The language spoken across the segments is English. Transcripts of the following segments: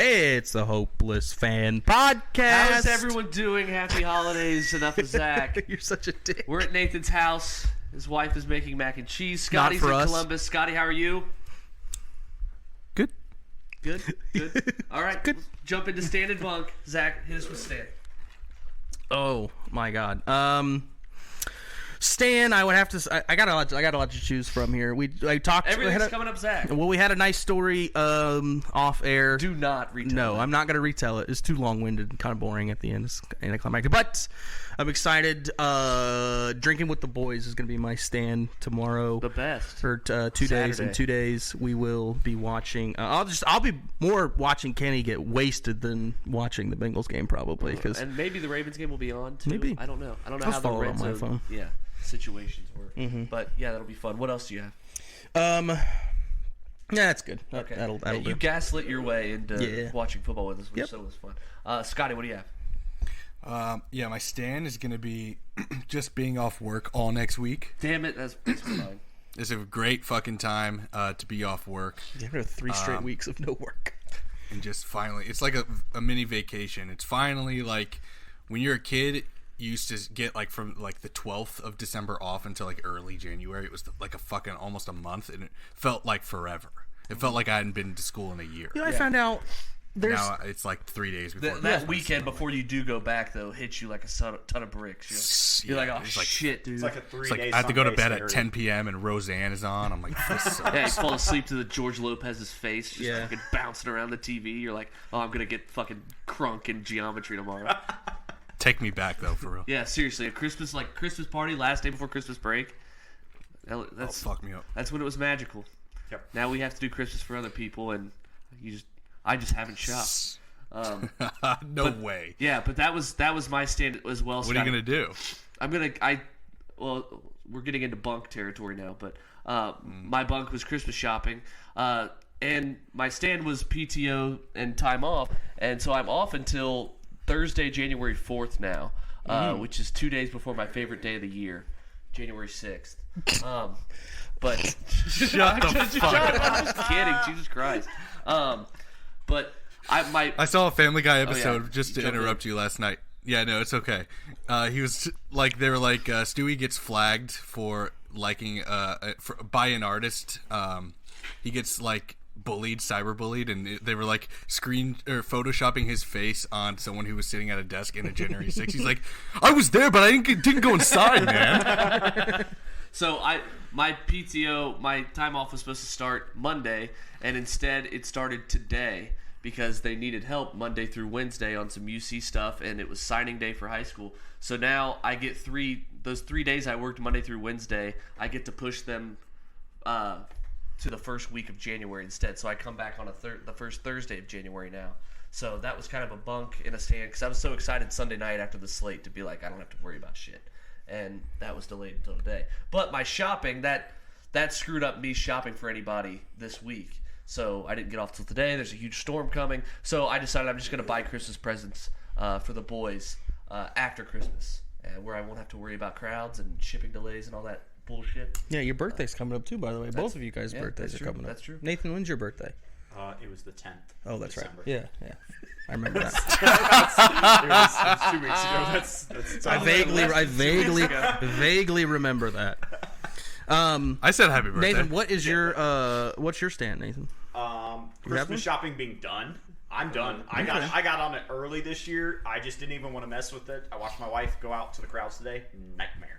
It's the Hopeless Fan Podcast. How's everyone doing? Happy holidays. Enough of Zach. You're such a dick. We're at Nathan's house. His wife is making mac and cheese. Scotty's in Columbus. Scotty, how are you? Good. Good. All right. Good. Jump into stand and bunk. Zach, hit us with stand. Oh my God. Stan, I would have to. I got a lot to choose from here. I talked. Everything's coming up, Zach. Well, we had a nice story off air. Do not retell. No, it. I'm not going to retell it. It's too long-winded and kind of boring at the end. It's anticlimactic. But I'm excited. Drinking with the boys is going to be my stand tomorrow. The best. For 2 days. In 2 days, we will be watching. I'll be more watching Kenny get wasted than watching the Bengals game probably. And maybe the Ravens game will be on too. Maybe. I don't know. I'll how the follow it red on my zone, phone. Yeah. Situations work. But yeah, that'll be fun. What else do you have? Yeah, that's good. Okay. That'll you do. gaslit your way into watching football with us, which so was fun. Scotty, what do you have? My stand is going to be just being off work all next week. Damn it, that's fine. It's a great fucking time to be off work. Yeah, 3 straight weeks of no work. And just finally, it's like a mini vacation. It's finally like when you're a kid, you used to get like from like the 12th of December off until like early January. It was like a fucking almost a month, and it felt like forever. It felt like I hadn't been to school in a year. I found out now it's like 3 days before. That weekend before you do go back though hits you like a ton of bricks. You're like, oh shit, dude. It's like a 3 day. I have to go to bed at 10 p.m. and Roseanne is on. I'm like, this sucks. Yeah, you fall asleep to the George Lopez's face, just fucking bouncing around the TV. You're like, oh, I'm gonna get fucking crunk in geometry tomorrow. Take me back though, for real. Yeah, seriously, a Christmas party last day before Christmas break. That's fuck me up. That's when it was magical. Yep. Now we have to do Christmas for other people, and I just haven't shopped. No way. Yeah, but that was my stand as well. What are you gonna do? We're getting into bunk territory now, but my bunk was Christmas shopping, and my stand was PTO and time off, and so I'm off until Thursday, January 4th now, which is 2 days before my favorite day of the year, January 6th. But Shut the fuck up. I'm just kidding. Jesus Christ. But I saw a Family Guy episode just to Jump interrupt you last night. Yeah, no, it's okay. He was like, they were like, Stewie gets flagged for liking by an artist. He gets like cyberbullied, and they were like photoshopping his face on someone who was sitting at a desk in a January 6th. He's like, I was there, but I didn't go inside, man. So my PTO, my time off was supposed to start Monday, and instead it started today because they needed help Monday through Wednesday on some UC stuff, and it was signing day for high school. So now I get those 3 days I worked Monday through Wednesday, I get to push them to the first week of January instead. So I come back on the first Thursday of January now. So that was kind of a bunk in a stand because I was so excited Sunday night after the slate to be like, I don't have to worry about shit. And that was delayed until today. But my shopping, that screwed up me shopping for anybody this week. So I didn't get off till today. There's a huge storm coming. So I decided I'm just going to buy Christmas presents for the boys after Christmas, where I won't have to worry about crowds and shipping delays and all that bullshit. Yeah, your birthday's coming up too, by the way. Both of you guys' birthdays are coming up. That's true. Nathan, when's your birthday? It was the 10th. Oh, that's December. right. Yeah. I remember that. It was 2 weeks ago. I vaguely remember that. I said happy birthday. Nathan, what's your stand, Nathan? Christmas shopping being done. I'm done. I got on it early this year. I just didn't even want to mess with it. I watched my wife go out to the crowds today. Nightmare.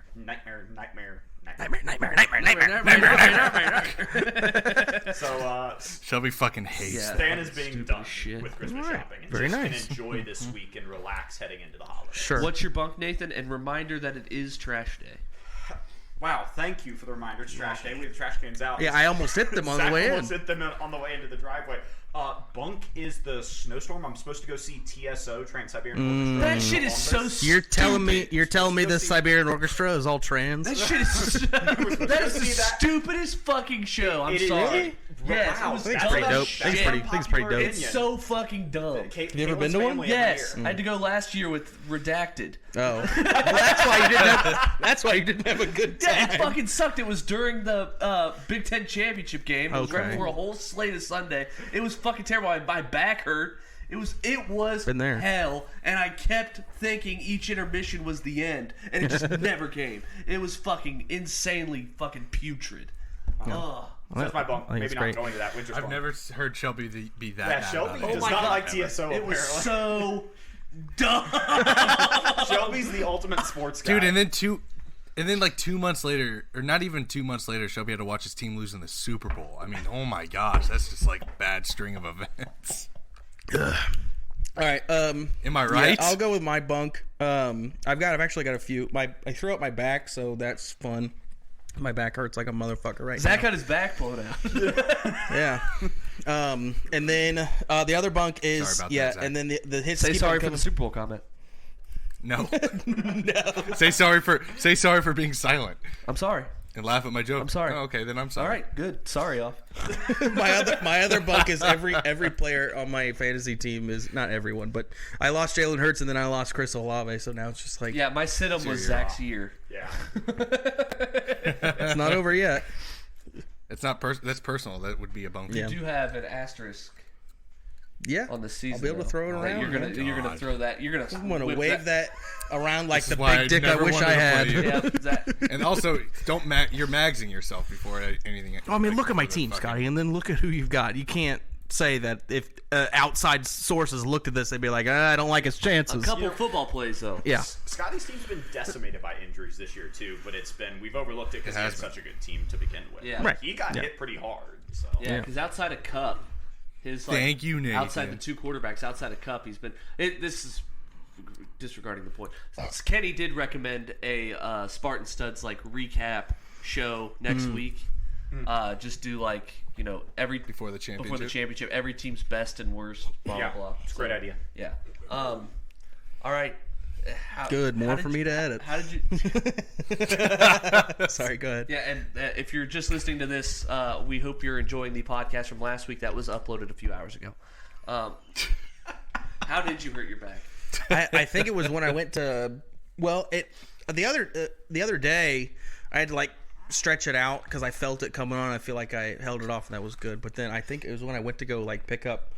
So Shelby fucking hates Stan is being done with Christmas shopping. And Very just nice. can enjoy this week and relax heading into the holidays. Sure. What's your bunk, Nathan? And reminder that it is trash day. Wow, thank you for the reminder. It's trash day. We have trash cans out. Yeah, I almost hit them on the way in. Almost hit them on the way into the driveway. Bunk is the snowstorm. I'm supposed to go see TSO, Trans-Siberian Orchestra. That shit is so stupid. You're telling me the Siberian Orchestra is all trans? That shit is that is the stupidest fucking show. I'm sorry. Yes, wow, it was I think it's pretty dope. I think it's pretty dope. It's so fucking dumb. Have you ever been to one? Yes, I had to go last year with Redacted. Oh, that's why you didn't have a good time. Yeah, it fucking sucked. It was during the Big Ten championship game. It was right Okay. before a whole slate of Sunday. It was fucking terrible. My back hurt, It was Been there. hell, and I kept thinking each intermission was the end, and it just never came. It was fucking insanely fucking putrid. Ugh. So that's my bunk. I think Maybe it's not great. going to that winter storm. I've never heard Shelby be that. Yeah, mad Shelby about it. does my not God. like TSO. It was apparently. so dumb. Shelby's the ultimate sports guy. Dude, and then like 2 months later, or not even 2 months later, Shelby had to watch his team lose in the Super Bowl. I mean, oh my gosh, that's just like bad string of events. All right. Am I right? Yeah, I'll go with my bunk. I've actually got a few. I threw out my back, so that's fun. My back hurts like a motherfucker right Zach now. got his back blown out. Yeah. And then the other bunk is Sorry about that, Zach. and then the hits. Say keep sorry on for coming. the Super Bowl comment. No. Say sorry for being silent I'm sorry. and laugh at my joke. I'm sorry. Oh, okay, then I'm All sorry. right, good. Sorry, off. my other bunk is every player on my fantasy team is not everyone, but I lost Jalen Hurts and then I lost Chris Olave, so now it's just like Yeah, my sit-up was Zach's year. Yeah. it's not over yet. It's not that's personal. That would be a bunk. Yeah. You do have an asterisk Yeah, on the season. I'll be able to throw it though. around. You're gonna God. throw that. You're gonna. I'm gonna whip wave that around like This the is why big dick I never wish wanted I to had. play you. Yeah, Zach. And also, don't you're magsing yourself before anything. I mean, like, look at my the team, fucking- Scotty, and then look at who you've got. You can't say that if outside sources looked at this, they'd be like, I don't like his A chances. couple football plays though. Yeah. Scotty's team's been decimated by injuries this year too, but we've overlooked it because he has has been. such a good team to begin with. Yeah. Right. He got Yeah. hit pretty hard. So Yeah, because outside of Cup, his like, Thank you, Nathan. outside the two quarterbacks, outside of Cup, he's been. This is disregarding the point. Kenny did recommend a Spartan Studs like recap show next week. Just do like every Before the championship. every team's best and worst. Blah yeah, blah blah. it's a great idea. Yeah. All right. Good, more for me to edit. How did you? Sorry, go ahead. Yeah, and if you're just listening to this, we hope you're enjoying the podcast from last week. That was uploaded a few hours ago. How did you hurt your back? I think it was when I went to the other day I had to like stretch it out because I felt it coming on. I feel like I held it off and that was good. But then I think it was when I went to go like pick up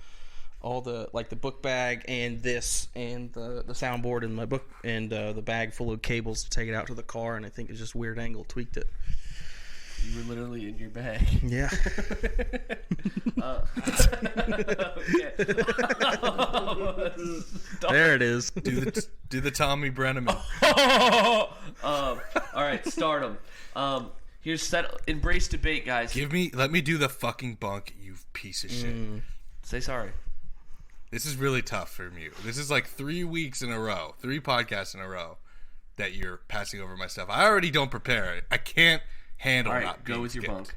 all the like the book bag and this and the soundboard and my book and the bag full of cables to take it out to the car, and I think it's just weird angle tweaked it. You were literally in your bag. Yeah. There it is. Do the Tommy Brenneman. All right, stardom. Here's embrace debate, guys. Let me do the fucking bunk, you piece of shit. Say sorry. This is really tough for you. This is like 3 weeks in a row, 3 podcasts in a row that you're passing over my stuff. I already don't prepare it. I can't handle All right, not go being with your skipped. bunk.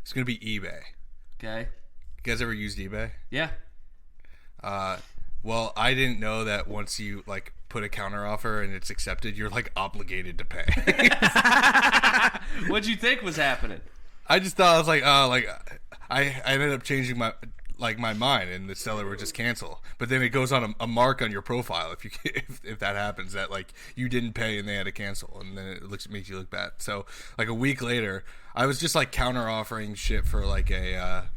It's gonna be eBay. Okay. You guys ever used eBay? Yeah. Well, I didn't know that once you like put a counter offer and it's accepted, you're like obligated to pay. What'd you think was happening? I just thought I was like, oh, like I ended up changing my mind, and the seller would just cancel. But then it goes on a mark on your profile if that happens, that like you didn't pay and they had to cancel, and then it makes you look bad. So like a week later, I was just like counter offering shit for like a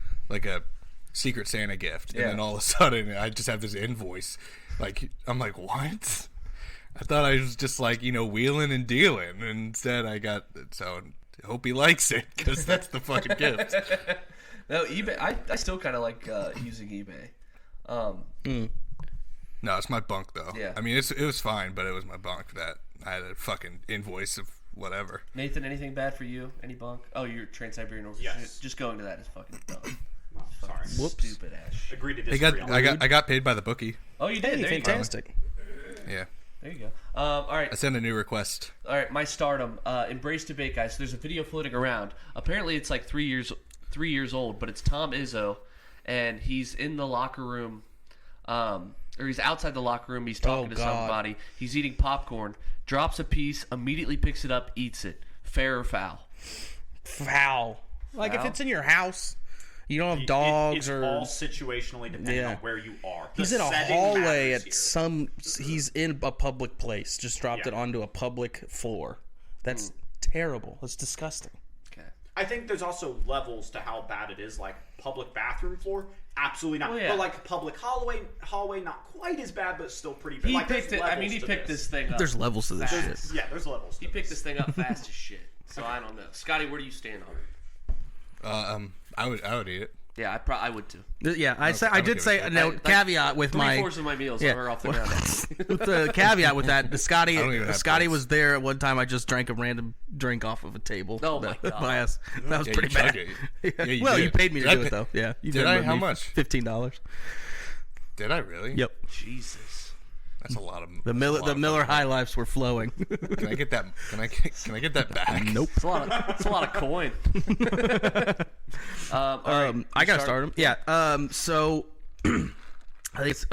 Secret Santa gift, and then all of a sudden I just have this invoice. Like I'm like, what? I thought I was just like wheeling and dealing, and instead I got so. I hope he likes it because that's the fucking gift. No, eBay. I still kind of like using eBay. No, it's my bunk though. Yeah. I mean, it was fine, but it was my bunk that I had a fucking invoice of whatever. Nathan, anything bad for you? Any bunk? Oh, you're Trans-Siberian Orchestra. Yes. Just going to that is fucking dumb. Oh, sorry. Whoops. Stupid ass. Agree to I disagree. on that. got paid by the bookie. Oh, you did. Hey, There you go. fantastic. Yeah. There you go. All right. I sent a new request. All right, my stardom. Embrace debate, guys. So there's a video floating around. Apparently, it's like 3 years old, but it's Tom Izzo, and he's in the locker room, or he's outside the locker room. He's talking to somebody. He's eating popcorn. Drops a piece, immediately picks it up, eats it. Fair or foul? Foul. Like if Foul? it's in your house, you don't have dogs it's or all situationally depending on where you are. The he's in a setting hallway matters at here. some. He's in a public place. Just dropped Yeah. it onto a public floor. That's terrible. That's disgusting. Okay. I think there's also levels to how bad it is. Like public bathroom floor, absolutely not. Oh, yeah. But like public hallway, not quite as bad, but still pretty bad. He Like, picked it. I mean, he picked this thing up. There's levels to this shit. Yeah, there's levels. He picked this thing up fast as shit. So I don't know, Scotty. Where do you stand on it? I would eat it. Yeah, I would too. Yeah, I did say no caveat with my 3/4 of my meals yeah. are off the ground. with the caveat with that. Scotty don't even have Scotty plates. was there at one time. I just drank a random drink off of a table. Oh my God. By us. That was Yeah, pretty you bad. chugged Yeah. Yeah, you Well, did. you paid me to Did I do it pay- though. Yeah, you Did I? Venmoed How me much? $15. Did I really? Yep. Jesus. That's a lot of The Miller High Lifes were flowing. Can I get that? Can I get that back? Nope. It's a lot of coin. All right, I gotta start them. Yeah. So I think it's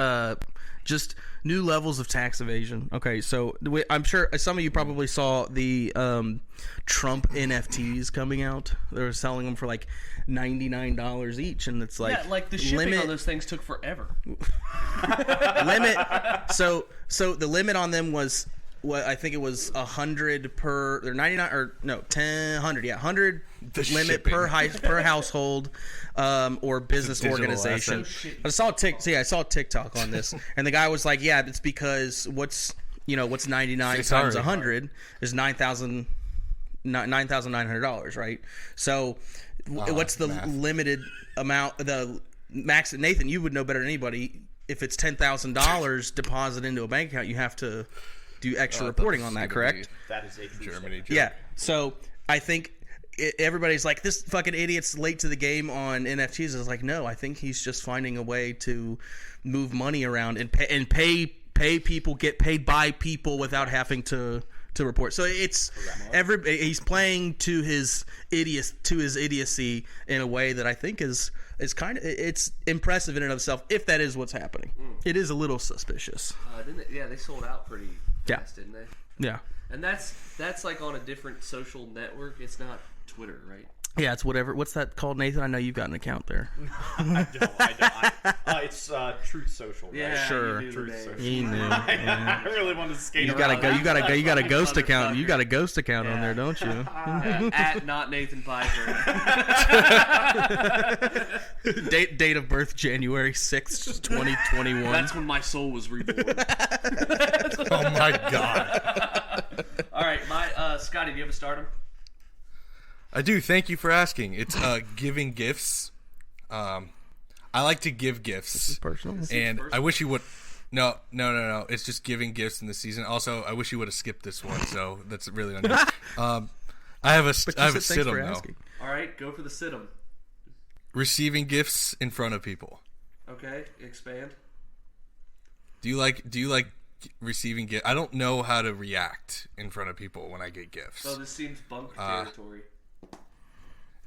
just new levels of tax evasion. Okay, so I'm sure some of you probably saw the Trump NFTs coming out. They were selling them for like $99 each, and it's like Yeah, like the shipping on those things took forever. limit. So the limit on them was what I think it was 100 per. They're 99 or no 100. Yeah, 100 The limit shipping. per household or business digital organization. asset. I saw TikTok on this, and the guy was like, "Yeah, it's because what's 99 It's times already 100 is $9,900, right? So what's the math. limited amount? The max. Nathan, you would know better than anybody. If it's $10,000 deposit into a bank account, you have to do extra reporting on that, correct? That is a true Germany. statement. Yeah. So I think everybody's like, this fucking idiot's late to the game on NFTs. It's like, no, I think he's just finding a way to move money around and pay people, get paid by people without having to report. So it's he's playing to his idiocy in a way that I think is kind of it's impressive in and of itself. If that is what's happening, it is a little suspicious. They sold out pretty Yeah. fast, didn't they? Yeah. And that's like on a different social network. It's not Twitter, right? Yeah, it's whatever. What's that called, Nathan? I know you've got an account there. I don't. It's Truth Social. Right? Yeah, Sure. you knew the Truth name. Social. He knew. Yeah. I really wanted to skate You around. got a ghost account. You got a ghost account on there, don't you? Yeah, at not Nathan Piper. Date of birth January 6th, 2021. That's when my soul was reborn. Oh my god. All right, Scotty, do you have a stardom? I do. Thank you for asking. It's giving gifts. I like to give gifts, personal. and I wish you would. No. It's just giving gifts in the season. Also, I wish you would have skipped this one. So that's really on you. I have a sit-em though. All right, go for the sit-em. Receiving gifts in front of people. Okay, expand. Do you like receiving gifts? I don't know how to react in front of people when I get gifts. So this seems bunk territory.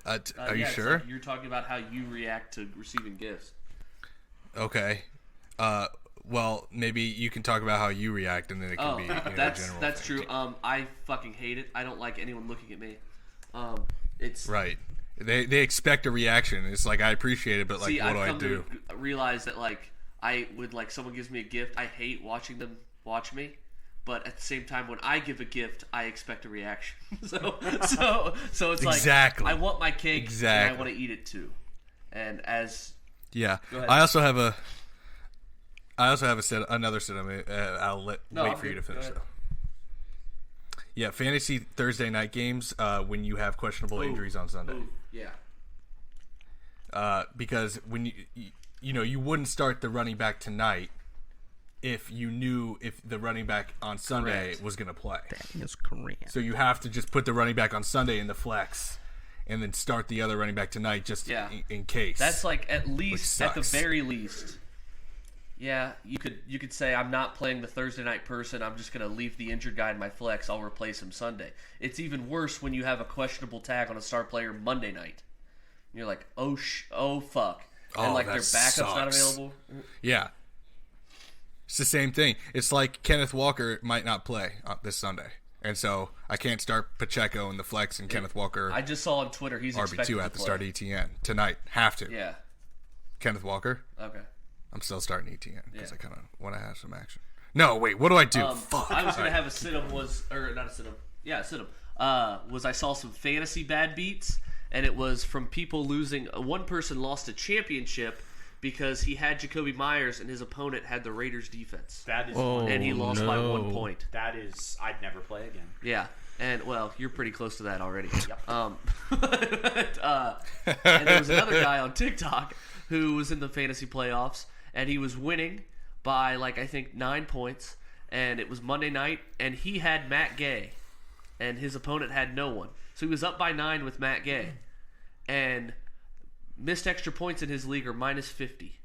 Are you it's sure? like you're talking about how you react to receiving gifts. Okay. Well, maybe you can talk about how you react, and then it can be that's general. that's thing. true. I fucking hate it. I don't like anyone looking at me. It's Right. They expect a reaction. It's like, I appreciate it, but like, see, what I've do I come do? to realize that like I would like someone gives me a gift. I hate watching them watch me. But at the same time, when I give a gift, I expect a reaction. so it's like Exactly. I want my cake and I Exactly. want to eat it too. And as Yeah. Go ahead. I also have another set. I'll wait I'm for you good. to finish Go ahead. though. Yeah, fantasy Thursday night games when you have questionable injuries on Sunday. ooh, yeah. Because when you wouldn't start the running back tonight if you knew if the running back on Sunday Correct. was going to play. That's correct. So you have to just put the running back on Sunday in the flex, and then start the other running back tonight just Yeah. in case. That's like at least at the sucks. very least. Yeah, you could say I'm not playing the Thursday night person. I'm just gonna leave the injured guy in my flex. I'll replace him Sunday. It's even worse when you have a questionable tag on a star player Monday night. And you're like, oh fuck, and Oh, like their that backup's not sucks. available. Yeah. It's the same thing. It's like Kenneth Walker might not play this Sunday. And so I can't start Pacheco in the flex and Kenneth Walker I just saw on Twitter he's expected RB2 to at the play. start ETN tonight. Have to. Yeah. Kenneth Walker, Okay. I'm still starting ETN because Yeah. I kind of want to have some action. No, wait, what do I do? Fuck. I was gonna have a sit-em not a sit-em. Yeah, a sit-em. Was I saw some fantasy bad beats, and it was from people losing. One person lost a championship because he had Jacoby Myers and his opponent had the Raiders defense. That is, and he lost by 1 point. that is, I'd never play again. Yeah, and well, you're pretty close to that already. Yep. And there was another guy on TikTok who was in the fantasy playoffs, and he was winning by like I think 9 points, and it was Monday night, and he had Matt Gay, and his opponent had no one, so he was up by 9 with Matt Gay, and missed extra points in his league are minus 50.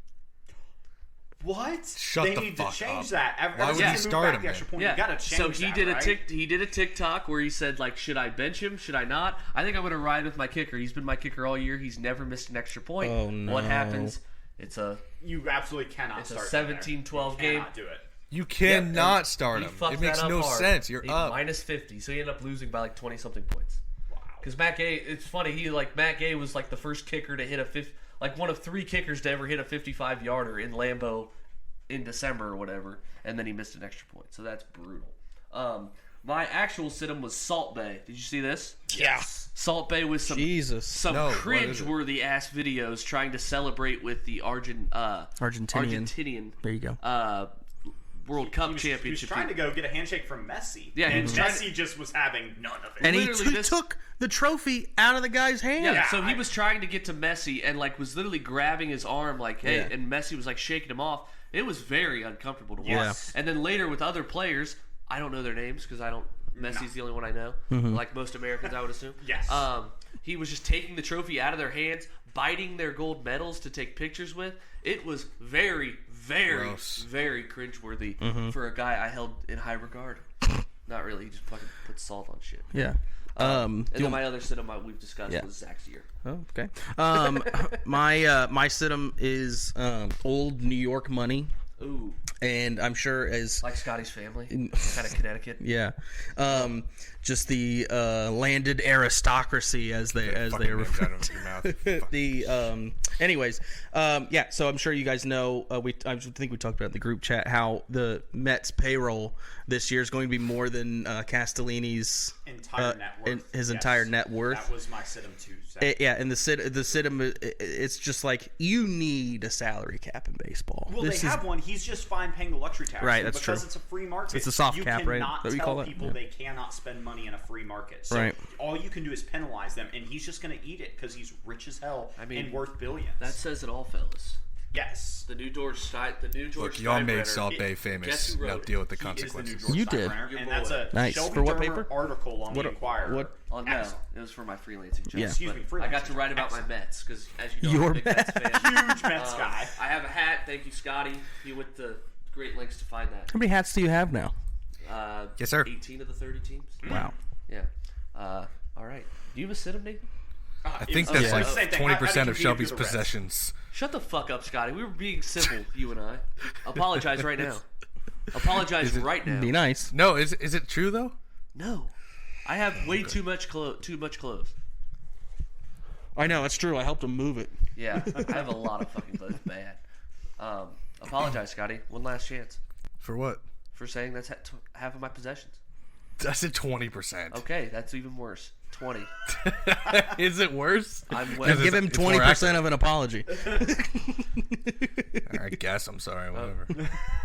What? Shut they the need fuck to change up. that. Why would you start him the extra then? point. Yeah, You gotta change so he that, did right? he did a TikTok where he said like, should I bench him? Should I not? I think I'm gonna ride with my kicker. He's been my kicker all year. He's never missed an extra point. Oh, no. What happens? It's a You absolutely cannot It's a start 17-12 You game. cannot do it. You cannot start he him. fucked It makes that up no hard. sense. You're He up. minus 50, so he ended up losing by like 20 something points. Wow. Because Matt Gay, it's funny. Matt Gay was like the first kicker to hit one of 3 kickers to ever hit a 55-yarder in Lambeau in December or whatever, and then he missed an extra point. So that's brutal. My actual sit-em was Salt Bay. Did you see this? Yeah. Salt Bay with some Jesus. No, what is it? cringe-worthy ass videos trying to celebrate with the Argentinian There you go. World Cup He was championship. trying to go get a handshake from Messi. Yeah, he and was trying Messi just was having none of it. And he literally this- took the trophy out of the guy's hand. Yeah, Yeah, so he was trying to get to Messi and like was literally grabbing his arm like, hey, Yeah. and Messi was like shaking him off. It was very uncomfortable to watch. Yes. And then later with other players, I don't know their names because Messi's the only one I know. Like most Americans, I would assume. Yes. He was just taking the trophy out of their hands, biting their gold medals to take pictures with. It was very, very, Gross. very cringeworthy for a guy I held in high regard. Not really. He just fucking put salt on shit. Yeah. And then my other sit we've discussed Yeah. was Zach's year. Oh, okay. My situm is old New York money, Ooh. and I'm sure as Like Scotty's family, kind of Connecticut. yeah, just the landed aristocracy as they Fucking are names out referred of your mouth. the anyways yeah, so I'm sure you guys know I think we talked about in the group chat how the Mets payroll this year is going to be more than Castellini's entire net worth. his Yes. entire net worth. That was my sit-em too. Zach. Yeah, and the situm, it's just like you need a salary cap in baseball. Well, This they is- have one. He's just fine paying the luxury tax. Right, So that's because true. it's a free market. It's a soft you cap, right? cannot Is that what you tell call it? people Yeah. they cannot spend money in a free market. So Right. all you can do is penalize them, and he's just going to eat it because he's rich as hell and worth billions. That says it all, fellas. yes. The new George Look, y'all made Steinbrenner- Salt Bay Guess famous. who Now wrote deal with the He is the new consequences. George You did. Steinbrenner, Your and that's boy. a Nice. Shelby For what Dermer paper? article on the Inquirer. what- Oh no, Excellent. it was for my freelancing job. Yeah. Excuse me, I got to freelancing write job. about my Excellent. Mets because, as you know, I'm Your a big Mets fan. Huge Mets guy. I have a hat. Thank you, Scotty. He went to great lengths to find that. How many hats do you have now? Yes, sir. 18 of the 30 teams. Wow. Yeah. All right. Do you have a sit-em, Nathan? I think It that's was like the same thing. 20% How do you of compete Shelby's with the rest? possessions. Shut the fuck up, Scotty. We were being civil, you and I. Apologize right now. Apologize right now. Be nice. No, is it true though? No. I have way too much clothes. I know that's true. I helped him move it. Yeah, I have a lot of fucking clothes. Bad. Apologize, Scotty. One last chance For what? for saying that's half of my possessions. I said 20%. Okay, that's even worse. 20. Is it worse? I'm Give him it's more 20% of an apology. I guess I'm sorry. Whatever.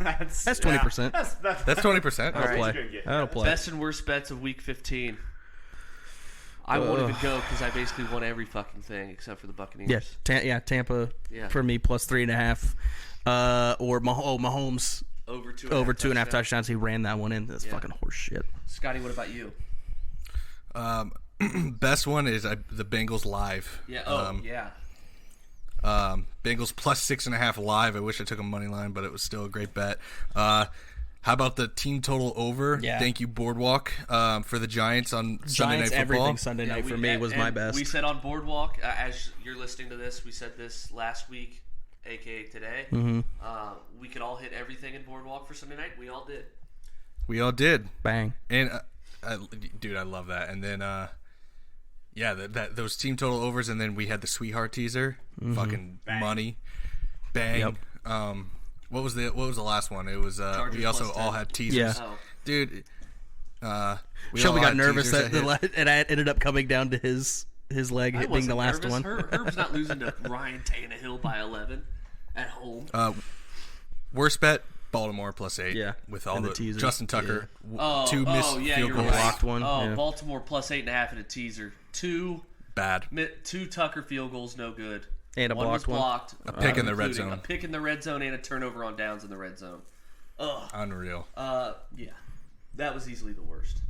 That's 20%. That's That's 20%. All right. Play. That'll play. Best and worst bets of week 15. I won't even go because I basically won every fucking thing except for the Buccaneers. Yeah, Tampa Yeah. for me plus 3.5. Or Mahomes Over 2.5 over 2.5 touchdowns. touchdowns. He ran that one in. That's fucking horse shit. Scotty, what about you? Best one is the Bengals live. Yeah. Oh, yeah. Bengals plus 6.5 live. I wish I took a money line, but it was still a great bet. How about the team total over? Yeah. Thank you, Boardwalk, for the Giants on Sunday Giants Night Football. everything Sunday night for me was my best. We said on Boardwalk, as you're listening to this, we said this last week, aka today. Mm-hmm. We could all hit everything in Boardwalk for Sunday night. We all did. We all did. Bang. And, dude, I love that. And then, yeah, those team total overs, and then we had the Sweetheart teaser. Fucking Bang. money. Bang. Yep. What was the last one? It was Chargers we also plus all 10. had teasers. Yeah. Oh. Dude, we Shelby all got had nervous teasers that hit. it ended up coming down to his his leg being the wasn't last nervous. one. Herb's not losing to Ryan Tannehill by 11 at home. Worst bet, Baltimore +8. Yeah, with all and the the teaser. Justin Tucker, Oh, two missed yeah, field you're goals. right. Blocked one, Oh, yeah. Baltimore +8.5 in a teaser. Two Bad. Tucker field goals, no good. And a One was blocked one. blocked. A pick in the red including zone. A pick in the red zone and a turnover on downs in the red zone. Ugh. Unreal. Yeah, that was easily the worst.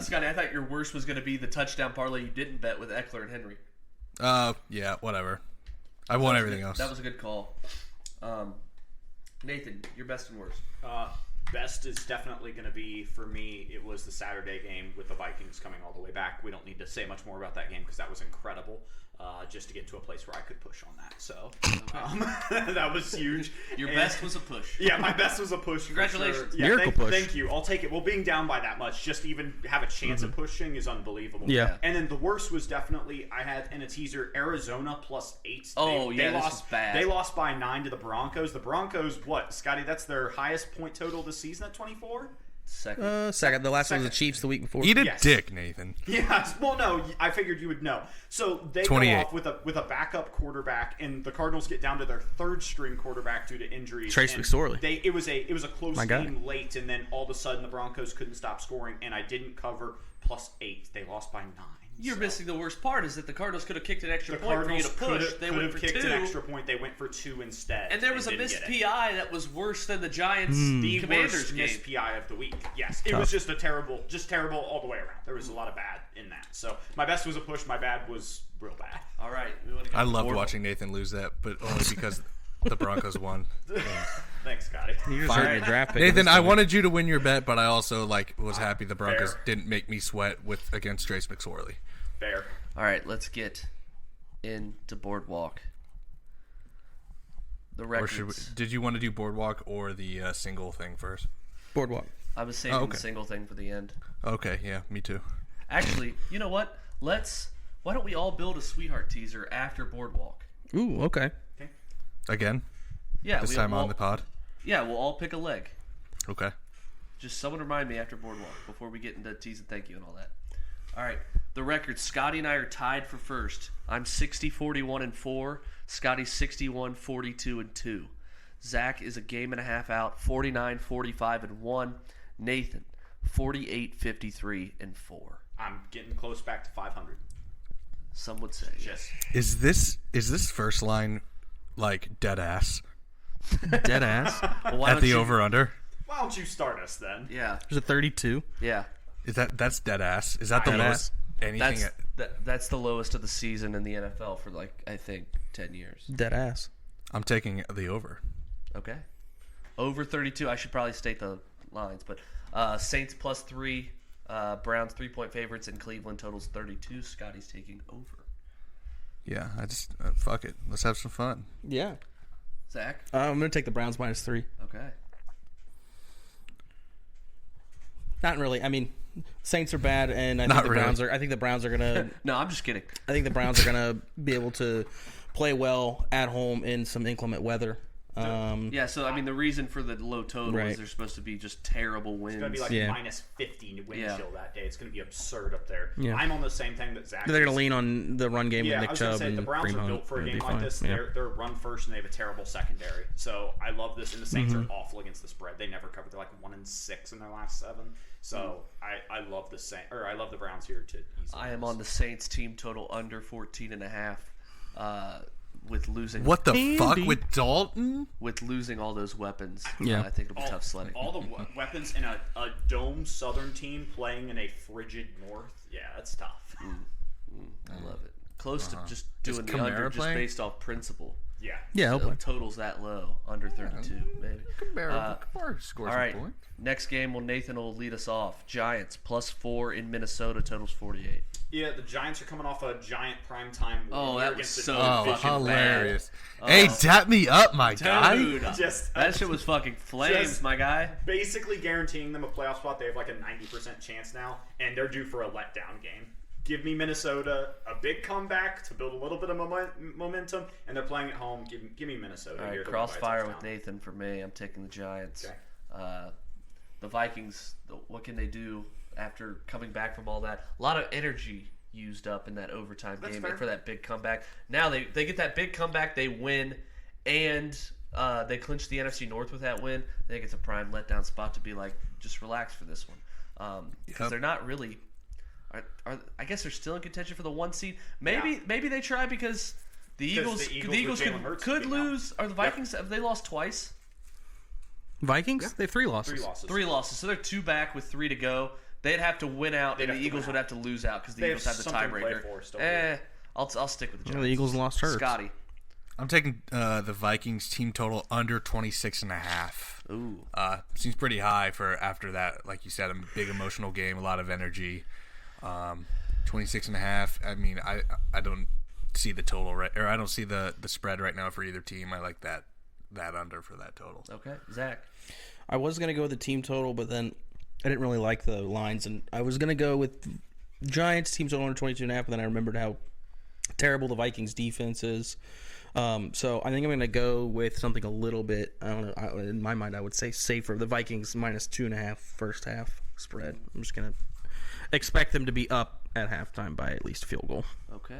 Scotty, I thought your worst was going to be the touchdown parlay you didn't bet with Eckler and Henry. Yeah, whatever. I won everything else. That was a good call. Nathan, your best and worst. Best is definitely going to be, for me, it was the Saturday game with the Vikings coming all the way back. We don't need to say much more about that game because that was incredible. Just to get to a place where I could push on that. So that was huge. Your best was a push. Yeah, my best was a push. Congratulations. For sure. Yeah, Miracle push. Thank you. I'll take it. Well, being down by that much, just to even have a chance at pushing is unbelievable. Yeah. And then the worst was definitely, I had in a teaser, Arizona +8. This lost, is bad. They lost by 9 to the Broncos. The Broncos, what, Scotty, that's their highest point total this season at 24? Second. The last one was the Second. Chiefs the week before. Eat a Yes. dick, Nathan. Yes. Well, no, I figured you would know. So they go 28. off with a backup quarterback, and the Cardinals get down to their third string quarterback due to injuries. Trace and McSorley. It was a close My guy. game late, and then all of a sudden the Broncos couldn't stop scoring, and I didn't cover +8. They lost by 9. You're So missing the worst part is that the Cardinals could have kicked an extra the point for you Cardinals to push. They could went have for kicked 2. an extra point. They went for 2 instead. And there was a didn't missed get it. PI that was worse than the Giants The Commanders worst game. missed PI of the week. Yes, it was just terrible all the way around. There was a lot of bad in that. So my best was a push. My bad was real bad. All right. We want to go I loved forward. watching Nathan lose that, but only because the Broncos won. Thanks, Scotty. You're just hurting your draft pick. Nathan, this I time. wanted you to win your bet, but I also was happy the Broncos Fair. didn't make me sweat against Trace McSorley. Fair. All right, let's get into Boardwalk. The Or should we, records. did you want to do Boardwalk or the single thing first? Boardwalk. I was saving okay. the single thing for the end. Okay, yeah, me too. Actually, you know what? Why don't we all build a sweetheart teaser after Boardwalk? Ooh, okay. Again, Yeah, this time on the pod. Yeah, we'll all pick a leg. Okay. Just someone remind me after Boardwalk before we get into tease and thank you and all that. All right, the record. Scotty and I are tied for first. I'm 60-41-4. Scotty's 61-42-2. Zach is a game and a half out, 49-45-1. Nathan, 48-53-4. I'm getting close back to 500. Some would say yes. Is this first line like dead ass Dead ass. Well, why at don't the you- over under? Why don't you start us then? Yeah, There's a 32. yeah. Is that's dead ass? Is that the Dead lowest anything? That's the lowest of the season in the NFL for I think 10 years. Dead ass. I'm taking the over. Okay. Over 32. I should probably state the lines, but Saints +3, Browns 3-point favorites, and Cleveland totals 32. Scotty's taking over. Yeah, I just fuck it. Let's have some fun. Yeah. Zach. I'm going to take the Browns -3. Okay. Not really. I mean, Saints are bad, and I Not think the really. Browns are. I think the Browns are gonna. No, I'm just kidding. I think the Browns are gonna be able to play well at home in some inclement weather. Yeah, so I mean, the reason for the low total Right. is they're supposed to be just terrible wins. It's going to be like Yeah. -50 wind Yeah. chill that day. It's going to be absurd up there. Yeah. I'm on the same thing that Zach They're gonna is. lean on the run game Yeah, with I Nick was going to Chubb say and the Browns Kareem are Hunt. built for a It'll game be like fine. this. Yeah. They're run first, and they have a terrible secondary. So I love this. And the Saints Mm-hmm. are awful against the spread. They never covered. They're like 1-6 in their last 7. So I love I love the Browns here to easily. I am on the Saints team total under 14.5. With losing What the Andy. fuck with Dalton? with losing all those weapons. Yeah. I think it'll be tough sledding. All the weapons in a dome Southern team playing in a frigid North. Yeah, that's tough. I love it. Close to just Is doing the Kamara under just playing? based off principle. Yeah. Yeah, So hopefully. totals that low, under 32, maybe. Scores All right, next game, Nathan will lead us off. Giants +4 in Minnesota, totals 48. Yeah, the Giants are coming off a giant primetime win Oh, here that against was the so Oh, fucking hilarious! Hey, tap me up, my guy. Dude, Just that shit was fucking flames, Just- my guy. basically guaranteeing them a playoff spot. They have like a 90% chance now, and they're due for a letdown game. Give me Minnesota a big comeback to build a little bit of momentum, and they're playing at home. Give me Minnesota. All right, here to win by a crossfire with touchdown. Nathan for me. I'm taking the Giants. Okay. The Vikings, what can they do after coming back from all that? A lot of energy used up in that overtime That's game fair. for that big comeback. Now they get that big comeback, they win, and they clinch the NFC North with that win. I think it's a prime letdown spot to be like, just relax for this one, because they're not really. I guess they're still in contention for the 1 seed. Maybe they try because the Eagles with Jalen Hurts could being out. lose. Are the Vikings have they lost twice? Vikings? They have 3 losses. 3 losses. 3 losses, so they're 2 back with 3 to go. They'd have to win out, They'd and the have to Eagles win would out. have to lose out because the They Eagles have have the something to play tiebreaker. for still. I'll stick with the Giants. Well, the Eagles lost Hurts. Scotty. I'm taking the Vikings team total under 26.5. Ooh. Seems pretty high for after that. Like you said, a big emotional game, a lot of energy. 26.5. I mean, I don't see the total right, or I don't see the spread right now for either team. I like that under for that total. Okay, Zach. I was going to go with the team total, but then I didn't really like the lines, and I was going to go with Giants team total under 22.5, but then I remembered how terrible the Vikings defense is. So I think I'm going to go with something a little bit, I don't know, in my mind I would say safer. The Vikings minus 2.5 first half spread. I'm just going to expect them to be up at halftime by at least a field goal. Okay.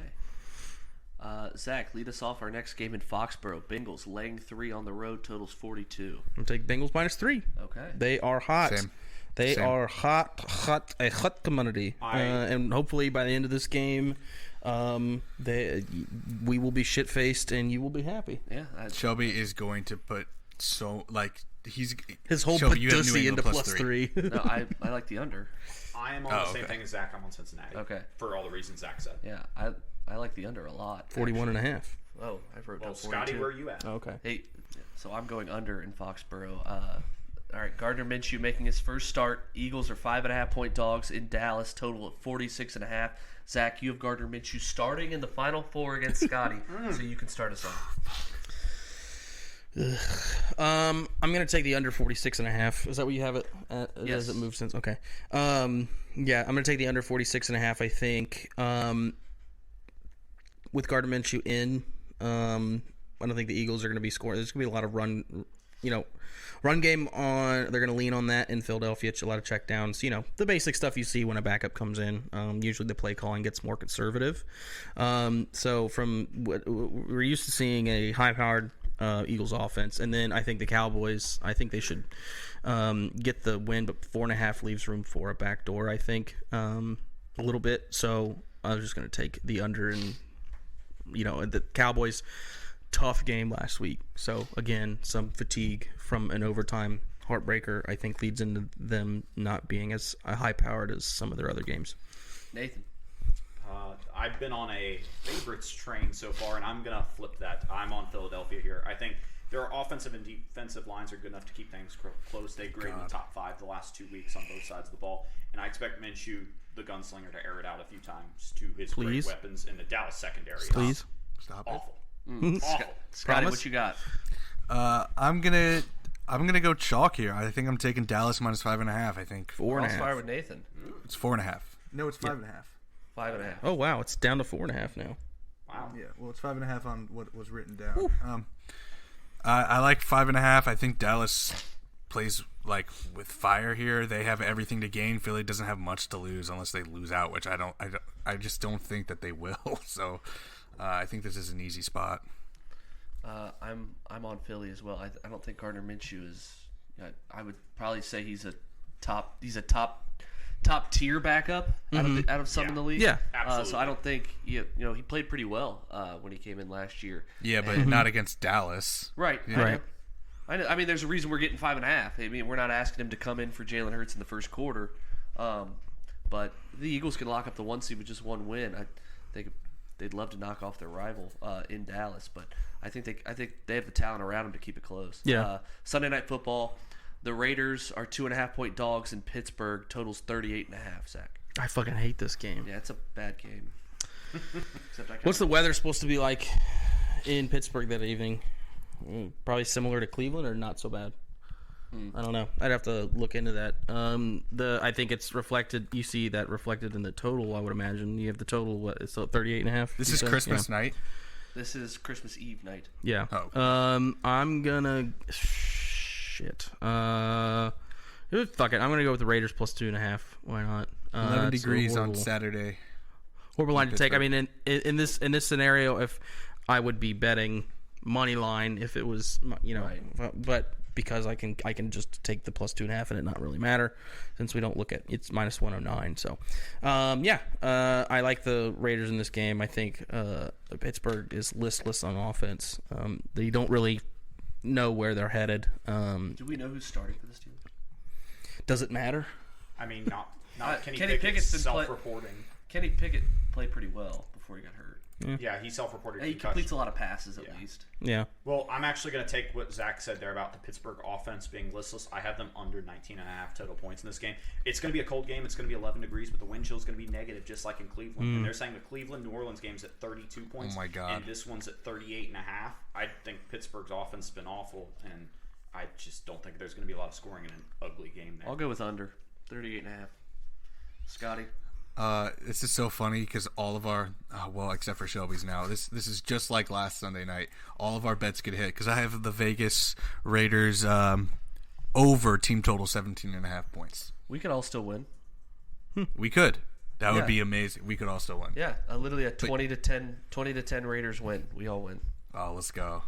Zach, lead us off our next game in Foxborough. Bengals laying 3 on the road, totals 42. I'm taking Bengals minus 3. Okay. They are hot. Same. They Same. are a hot commodity. And hopefully by the end of this game, we will be shit-faced and you will be happy. Yeah. Shelby is going to put His whole Shelby, you have New pussy into England plus 3. No, I like the under. I am on the same thing as Zach. I'm on Cincinnati. Okay. For all the reasons Zach said. Yeah, I like the under a lot. 41.5. Oh, I wrote down Well, 42. Scotty, where are you at? Okay. Hey, so I'm going under in Foxborough. All right, Gardner Minshew making his first start. Eagles are 5.5-point dogs in Dallas, total at 46.5. Zach, you have Gardner Minshew starting in the Final Four against Scotty, so you can start us off. I'm going to take the under 46.5. Is that what you have it at? Yes. Does it move since? Okay. Yeah, I'm going to take the under 46.5, I think. With Gardner Minshew in, I don't think the Eagles are going to be scoring. There's going to be a lot of run game on. They're going to lean on that in Philadelphia. It's a lot of checkdowns. The basic stuff you see when a backup comes in. Usually the play calling gets more conservative. So from what we're used to seeing a high-powered Eagles offense, and then I think the Cowboys. I think they should get the win, but 4.5 leaves room for a backdoor. I think a little bit. So I was just going to take the under, and the Cowboys. Tough game last week. So, again, some fatigue from an overtime heartbreaker, I think, leads into them not being as high-powered as some of their other games. Nathan. I've been on a favorites train so far, and I'm going to flip that. I'm on Philadelphia here. I think their offensive and defensive lines are good enough to keep things close. They grade in the top 5 the last 2 weeks on both sides of the ball. And I expect Minshew, the gunslinger, to air it out a few times to his great weapons in the Dallas secondary. Please. Stop it. Awful. Scotty, Promise? what you got? I'm gonna go chalk here. I think I'm taking Dallas minus 5.5. I think 4.5. I'll fire with Nathan. it's 4.5. No, it's 5.5. 5.5. Oh, wow. It's down to 4.5 now. Wow. Yeah, well, it's 5.5 on what was written down. I like 5.5. I think Dallas plays with fire here. They have everything to gain. Philly doesn't have much to lose unless they lose out, which I just don't think that they will. So I think this is an easy spot. I'm on Philly as well. I don't think Gardner Minshew is. I would probably say he's a top tier backup out of some in the league. Yeah, absolutely. So I don't think he played pretty well when he came in last year. Yeah, but not against Dallas. Right. Yeah. Right. I know. I mean, there's a reason we're getting 5.5. I mean, we're not asking him to come in for Jalen Hurts in the first quarter, but the Eagles can lock up the 1 seed with just 1 win. I think they'd love to knock off their rival in Dallas, but I think they have the talent around them to keep it close. Yeah. Sunday Night Football, the Raiders are 2.5-point dogs in Pittsburgh. Totals 38.5. Zach. I fucking hate this game. Yeah, it's a bad game. What's the weather supposed to be like in Pittsburgh that evening? Probably similar to Cleveland or not so bad? I don't know. I'd have to look into that. I think it's reflected. You see that reflected in the total. I would imagine you have the total. What? It's 38.5. This is Christmas night. This is Christmas Eve night. Yeah. Oh. I'm gonna shit. Fuck it. I'm gonna go with the Raiders plus 2.5. Why not? 11 it's degrees on horrible. Saturday. Horrible line to take. I mean, in this scenario, if I would be betting money line if it was, but because I can just take the +2.5 and it not really matter since we don't look at it's -109. So, I like the Raiders in this game. I think Pittsburgh is listless on offense. They don't really know where they're headed. Do we know who's starting for this team? Does it matter? I mean, not Kenny Pickett's Pickett's been self-reporting. Kenny Pickett played pretty well before he got hurt. Yeah, he self-reported. He completes a lot of passes at least. Yeah. Well, I'm actually going to take what Zach said there about the Pittsburgh offense being listless. I have them under 19.5 total points in this game. It's going to be a cold game. It's going to be 11 degrees, but the wind chill is going to be negative, just like in Cleveland. And they're saying the Cleveland-New Orleans game's at 32 points. Oh, my God. And this one's at 38.5. I think Pittsburgh's offense has been awful, and I just don't think there's going to be a lot of scoring in an ugly game there. I'll go with under 38.5. Scotty? This is so funny because all of our, except for Shelby's now, this is just like last Sunday night. All of our bets get hit because I have the Vegas Raiders over team total 17.5 points. We could all still win. We could. That would Yeah. be amazing. We could all still win. Yeah, literally a 20 to 10 Raiders win. We all win. Oh, let's go.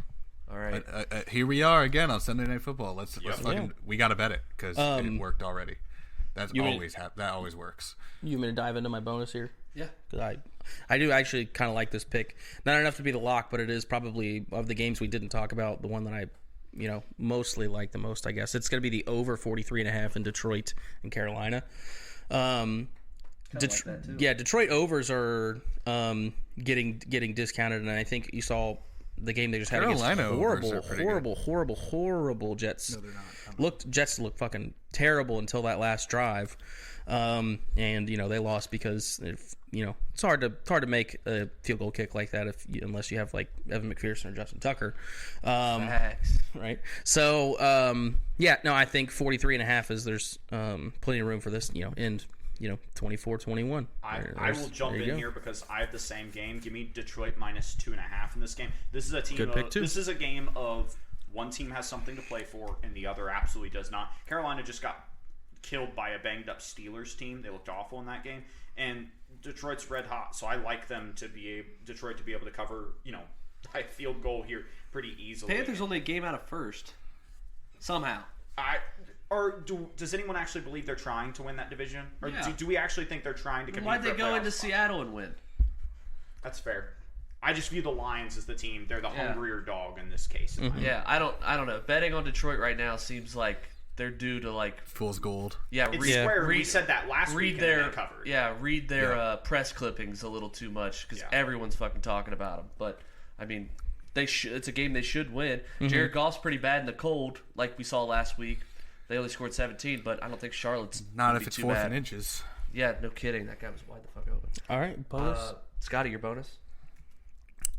All right. Here we are again on Sunday Night Football. Let's fucking. We got to bet it because it worked already. That always works. You want me to dive into my bonus here? Yeah. Because I do actually kind of like this pick. Not enough to be the lock, but it is probably, of the games we didn't talk about, the one that I mostly like the most, I guess. It's going to be the over 43.5 in Detroit and Carolina. Like that too. Yeah, Detroit overs are getting discounted, and I think you saw the game they just had Carolina against horrible Jets. No, they're not. Jets looked fucking terrible until that last drive, and they lost because it's hard to make a field goal kick like that unless you have like Evan McPherson or Justin Tucker, Facts. right? So I think 43.5 is there's plenty of room for this end 24-21. I will jump in here because I have the same game. Give me Detroit -2.5 in this game. This is a team. Good pick, too. This is a game of one team has something to play for and the other absolutely does not. Carolina just got killed by a banged up Steelers team. They looked awful in that game, and Detroit's red hot. So I like Detroit to be able to cover a field goal here pretty easily. Panthers only a game out of first. Somehow. Does anyone actually believe they're trying to win that division? Or Yeah. do we actually think they're trying to compete? Why'd for they a go playoff into spot? Seattle and win? That's fair. I just view the Lions as the team. They're the hungrier dog in this case. Yeah, I don't know. Betting on Detroit right now seems like they're due to fool's gold. It's square. We said that last week. Read their press clippings a little too much because everyone's fucking talking about them. But I mean, it's a game they should win. Jared Goff's pretty bad in the cold, like we saw last week. They only scored 17, but I don't think Charlotte's not if it's too 4th bad. and inches. Yeah, no kidding. That guy was wide the fuck open. All right, bonus. Scotty, your bonus?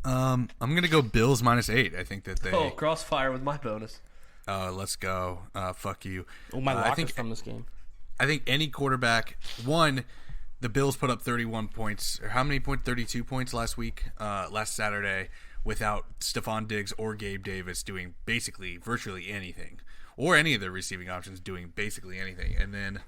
I'm gonna go Bills -8. I think that they. Oh, crossfire with my bonus. Let's go. Fuck you. Oh, my lock I think is from this game. I think any quarterback. The Bills put up 31 points, or how many points? 32 points last Saturday, without Stephon Diggs or Gabe Davis doing basically virtually anything, or any of their receiving options doing basically anything. And then,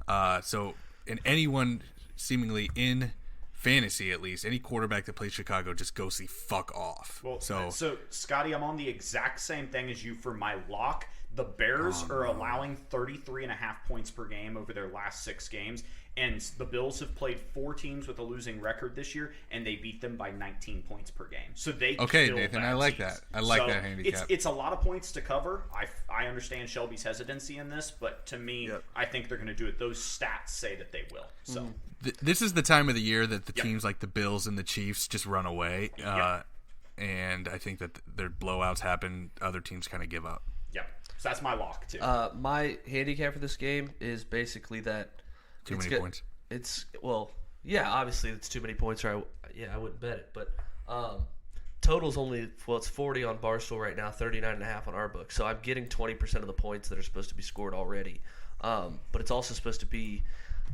and anyone seemingly in fantasy, at least, any quarterback that plays Chicago just go see fuck off. Well, so Scotty, I'm on the exact same thing as you for my lock. The Bears are allowing 33.5 points per game over their last 6 games, and the Bills have played 4 teams with a losing record this year, and they beat them by 19 points per game. So they Nathan, I like that. I like that handicap. It's a lot of points to cover. I understand Shelby's hesitancy in this, but to me, I think they're going to do it. Those stats say that they will. So this is the time of the year that the teams like the Bills and the Chiefs just run away, and I think that their blowouts happen. Other teams kind of give up. Yep. So that's my lock too. My handicap for this game is basically that Too many points. Obviously it's too many points. I wouldn't bet it. But total's only it's 40 on Barstool right now, 39.5 on our book. So I'm getting 20% of the points that are supposed to be scored already. But it's also supposed to be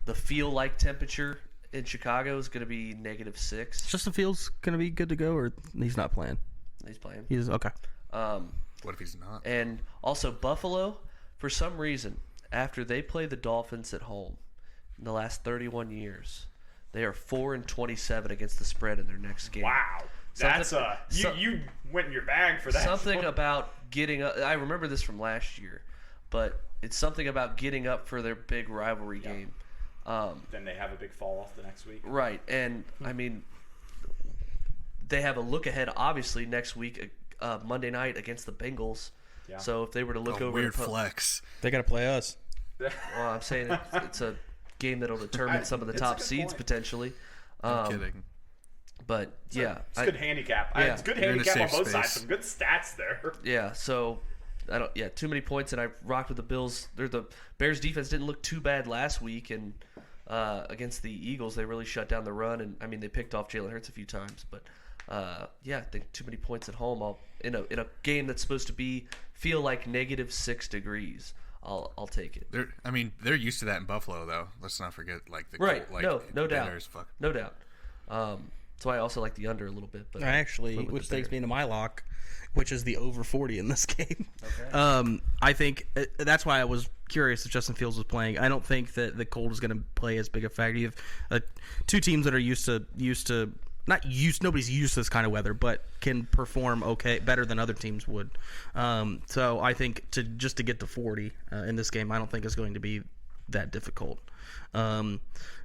the feel-like temperature in Chicago is going to be -6. Justin Fields going to be good to go, or he's not playing? He's playing. He's okay. What if he's not? And also Buffalo, for some reason, after they play the Dolphins at home in the last 31 years, They are 4-27 against the spread in their next game. Wow. That's you went in your bag for that. Something about getting up. I remember this from last year, but it's something about getting up for their big rivalry game. Then they have a big fall off the next week. Right, and I mean, they have a look ahead, obviously, next week, Monday night against the Bengals. Yeah. So if they were to look over, weird flex. They got to play us. Well, I'm saying it's a game that'll determine some of the top seeds potentially. I'm kidding. But yeah, it's good handicap. Yeah. It's good handicap on both sides. Some good stats there. Yeah. So I don't. Yeah, too many points, and I rocked with the Bills. The Bears defense didn't look too bad last week, and against the Eagles, they really shut down the run. And I mean, they picked off Jalen Hurts a few times, but yeah, I think too many points at home. In a game that's supposed to feel like -6 degrees. I'll take it. They're used to that in Buffalo, though. Let's not forget, right? Like, no doubt, no doubt. So I also like the under a little bit, but which takes me into my lock, which is the over 40 in this game. Okay. I think that's why I was curious if Justin Fields was playing. I don't think that the cold is going to play as big a factor. You have two teams that are used to nobody's used to this kind of weather, but can perform better than other teams would. So I think to get to 40 in this game, I don't think it's going to be that difficult.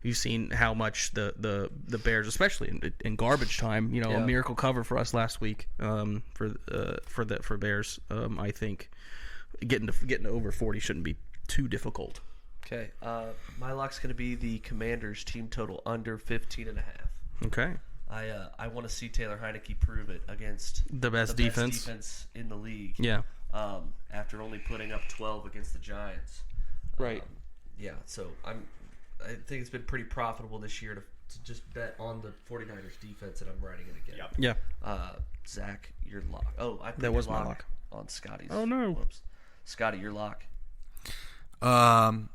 You've seen how much the Bears, especially in garbage time, a miracle cover for us last week for Bears. I think getting to over 40 shouldn't be too difficult. Okay, my lock's going to be the Commanders team total under 15.5. Okay. I want to see Taylor Heineke prove it against the best defense in the league. Yeah. After only putting up 12 against the Giants. Right. Yeah. So I think it's been pretty profitable this year to just bet on the 49ers defense, and I'm riding it again. Yep. Yeah. Zach, your lock. Oh, I put that was my lock on Scotty's. Oh no. Whoops. Scotty, your lock. Well,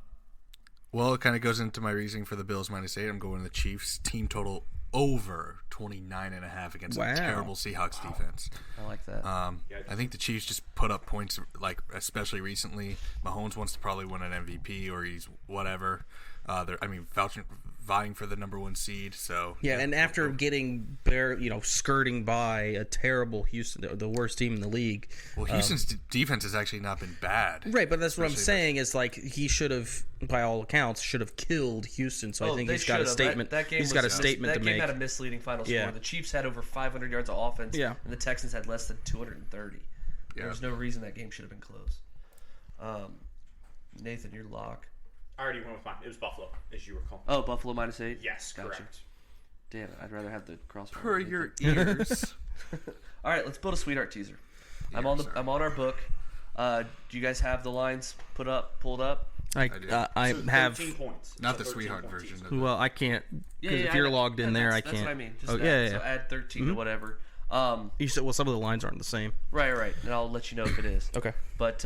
it kind of goes into my reasoning for the Bills -8. I'm going to the Chiefs team total over 29.5 against a terrible Seahawks defense. I like that. I think the Chiefs just put up points, especially recently. Mahomes wants to probably win an MVP, or he's whatever. Vying for the number 1 seed. So yeah, and after getting skirting by a terrible Houston, the worst team in the league. Well, Houston's defense has actually not been bad. Right, but that's what I'm saying is he should have, by all accounts, killed Houston. So I think he's got a statement. He's got a statement to make. That game had a misleading final score. The Chiefs had over 500 yards of offense, and the Texans had less than 230. There was no reason that game should have been close. Nathan, your lock. I already went with mine. It was Buffalo, as you recall. Oh, Buffalo -8? Yes, gotcha. Correct. Damn it, I'd rather have the crossbar. Per your ears. All right, let's build a sweetheart teaser. I'm on our book. Do you guys have the lines pulled up? I have 13 points. Not the sweetheart version. Well, I can't because if you're logged in there, I can't. That's what I mean. Just So add 13 to whatever. You said some of the lines aren't the same. Right, and I'll let you know if it is. Okay. But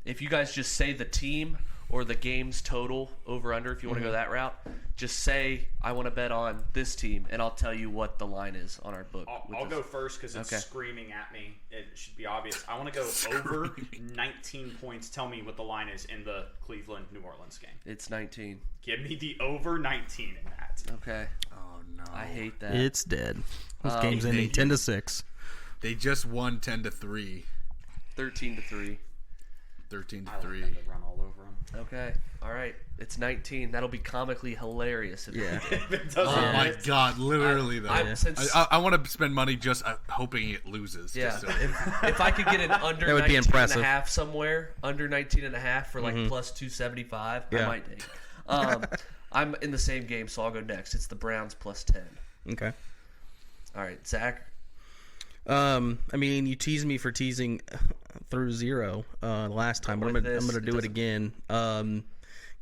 if you guys just say the team or the game's total over under, if you want to go that route, just say I want to bet on this team, and I'll tell you what the line is on our book. I'll go first because it's screaming at me. It should be obvious. I want to go over 19 points. Tell me what the line is in the Cleveland-New Orleans game. It's 19. Give me the over 19 in that. Okay. Oh no, I hate that. It's dead. This game's ending 10-6. They just won 10-3. 13-3. 13-3. I like them to run all over them. Okay. All right. It's 19. That'll be comically hilarious if It doesn't. Oh my god, literally though. I want to spend money just hoping it loses. Yeah. Just so. If I could get an under that would be 19.5 somewhere, under 19.5 for plus 275, I might take it. I'm in the same game, so I'll go next. It's the Browns +10. Okay. All right, Zach. You teased me for teasing through 0 last time, but I'm gonna do it again.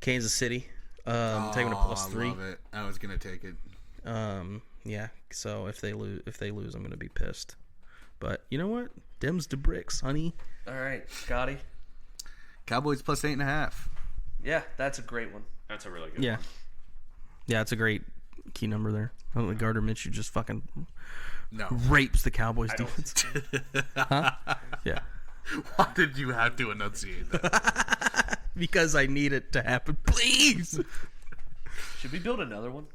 Kansas City, taking a +3. I love it. I was gonna take it. Yeah. So if they lose, I'm gonna be pissed. But you know what? Dems to bricks, honey. All right, Scotty. Cowboys +8.5. Yeah, that's a great one. That's a really good one. Yeah, it's a great key number there. I don't think Gardner Minshew just fucking No. rapes the Cowboys defense. Huh? Yeah. Why did you have to enunciate that? Because I need it to happen. Please. Should we build another one?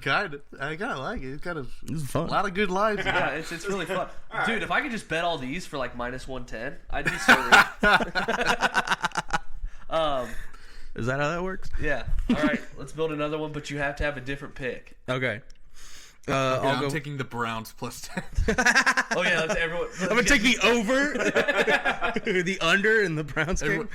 Kind of. I kind of like it. It's kind of This is fun. a lot of good lines. Yeah, it's really fun. right. Dude, if I could just bet all these for like minus 110, I'd be so rich. Is that how that works? Yeah. All right, let's build another one, but you have to have a different pick. Okay. Yeah, I'll I'm go. taking the Browns plus 10. Oh yeah, let's everyone. I'm gonna take the over, the under in the Browns game.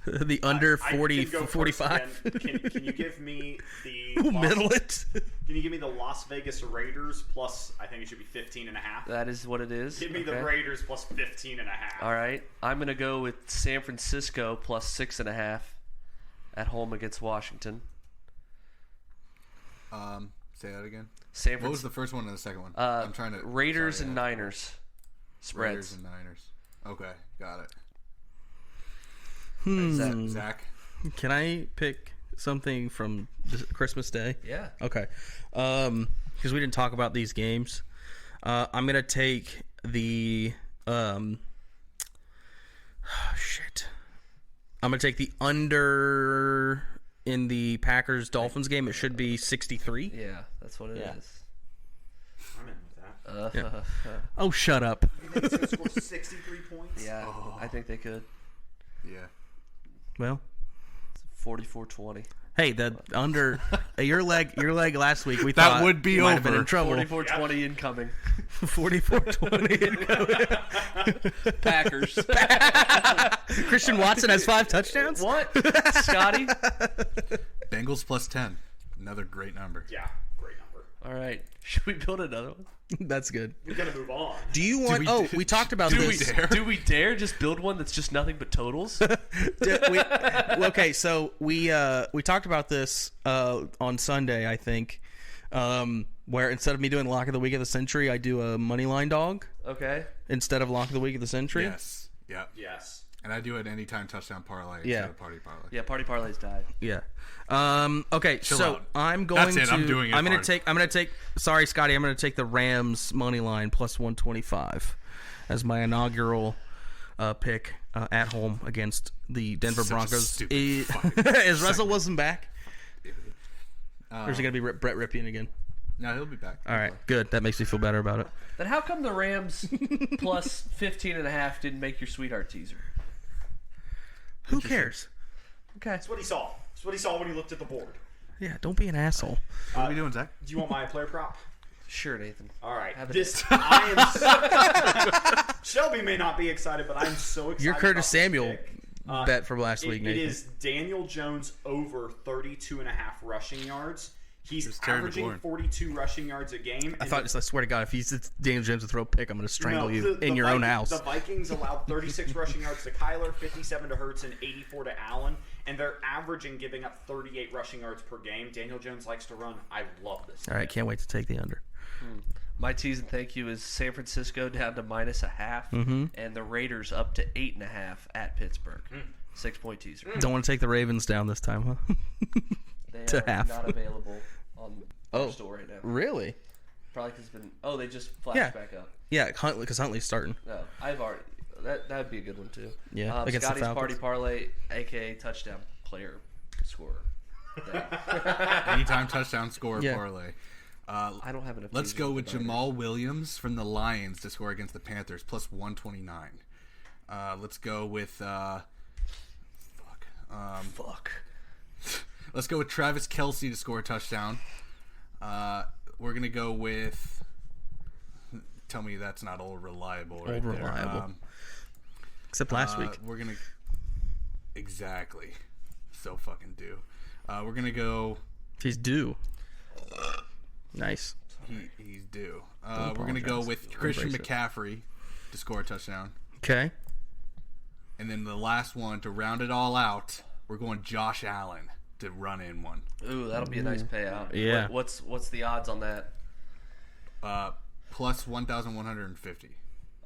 The under I 40, can go first 45. again. Can you give me the Ooh, middle it. Can you give me the Las Vegas Raiders plus? I think it should be 15.5. That is what it is. Give me Okay. the Raiders plus 15.5. All right, I'm gonna go with San Francisco plus 6.5 at home against Washington. Say that again. San What was Francisco. the first one and the second one? I'm trying to. Raiders sorry, and Niners spreads. Raiders and Niners. Okay, got it. Zach. Can I pick something from Christmas Day? Yeah. Okay. Because we didn't talk about these games. I'm gonna take the shit. I'm gonna take the under in the Packers Dolphins game. It should be 63. Yeah, that's what it Yeah. is. I'm in with that. Oh, shut up. You think it's going to score 63 points? Yeah, I think they could. Yeah. Well, 44-20. hey, the under your leg last week. We That thought would be you might have been over. in trouble. 44-20 incoming. 44-20. Packers. Christian Watson has 5 touchdowns. What? Scotty? Bengals plus 10. Another great number. Yeah, great number. All right. Should we build another one? That's good. We're going to move on. Do you want? We talked about Do we, this. do we dare just build one that's just nothing but totals? Okay, so we talked about this on Sunday, I think, where instead of me doing lock of the week of the century, I do a money line dog Okay. instead of lock of the week of the century. Yes. Yeah. Yes. And I do an anytime touchdown parlay Yeah. instead of party parlay. Yeah, party parlays died. Yeah. Okay, so out. I'm going That's it, to. I'm doing it I'm gonna hard. take. Sorry, Scotty. I'm gonna take the Rams money line plus 125 as my inaugural pick at home against the Denver Such a Broncos. stupid fucking Is Russell Wilson back? Or is it gonna be Brett Ripien again? No, he'll be back. All right, good. That makes me feel better about it. Then how come the Rams plus 15.5 didn't make your sweetheart teaser? Who cares? Okay. That's what he saw. That's what he saw when he looked at the board. Yeah, don't be an asshole. What are we doing, Zach? Do you want my player prop? Sure, Nathan. All right. Have it. I am. Shelby may not be excited, but I'm so excited. Your about Curtis this Samuel pick. bet from last week, It Nathan. is Daniel Jones over 32.5 rushing yards. He's Terry averaging McLaurin. 42 rushing yards a game. I swear to God, if he's Daniel Jones to throw a pick, I'm going to strangle you in your own house. The Vikings allowed 36 rushing yards to Kyler, 57 to Hurts, and 84 to Allen, and they're averaging giving up 38 rushing yards per game. Daniel Jones likes to run. I love this. All right, can't wait to take the under. My tease and thank you is San Francisco down to -0.5, and the Raiders up to 8.5 at Pittsburgh. 6-point teaser. Don't want to take the Ravens down this time, huh? They To are half. not available on our store right now. Really? Probably because it's been. Oh, they just flashed Yeah. back up. Yeah, because Huntley's starting. No, I've already. That'd be a good one too. Yeah, against the Scotty's Falcons. party parlay, aka touchdown player scorer. Anytime touchdown score Yeah. parlay. I don't have enough. Let's teasers go the with Niners. Jamal Williams from the Lions to score against the Panthers plus 129. Let's go with let's go with Travis Kelce to score a touchdown. We're gonna go with. Tell me that's not old reliable. Right Old there. reliable. Except last week. We're gonna exactly so fucking due. We're gonna go. He's due. Nice. He's due. We're gonna go apologize. with Christian Embrace it. McCaffrey to score a touchdown. Okay. And then the last one to round it all out, we're going Josh Allen to run in one. Ooh, that'll be a nice payout. Yeah. What's the odds on that? Plus 1,150.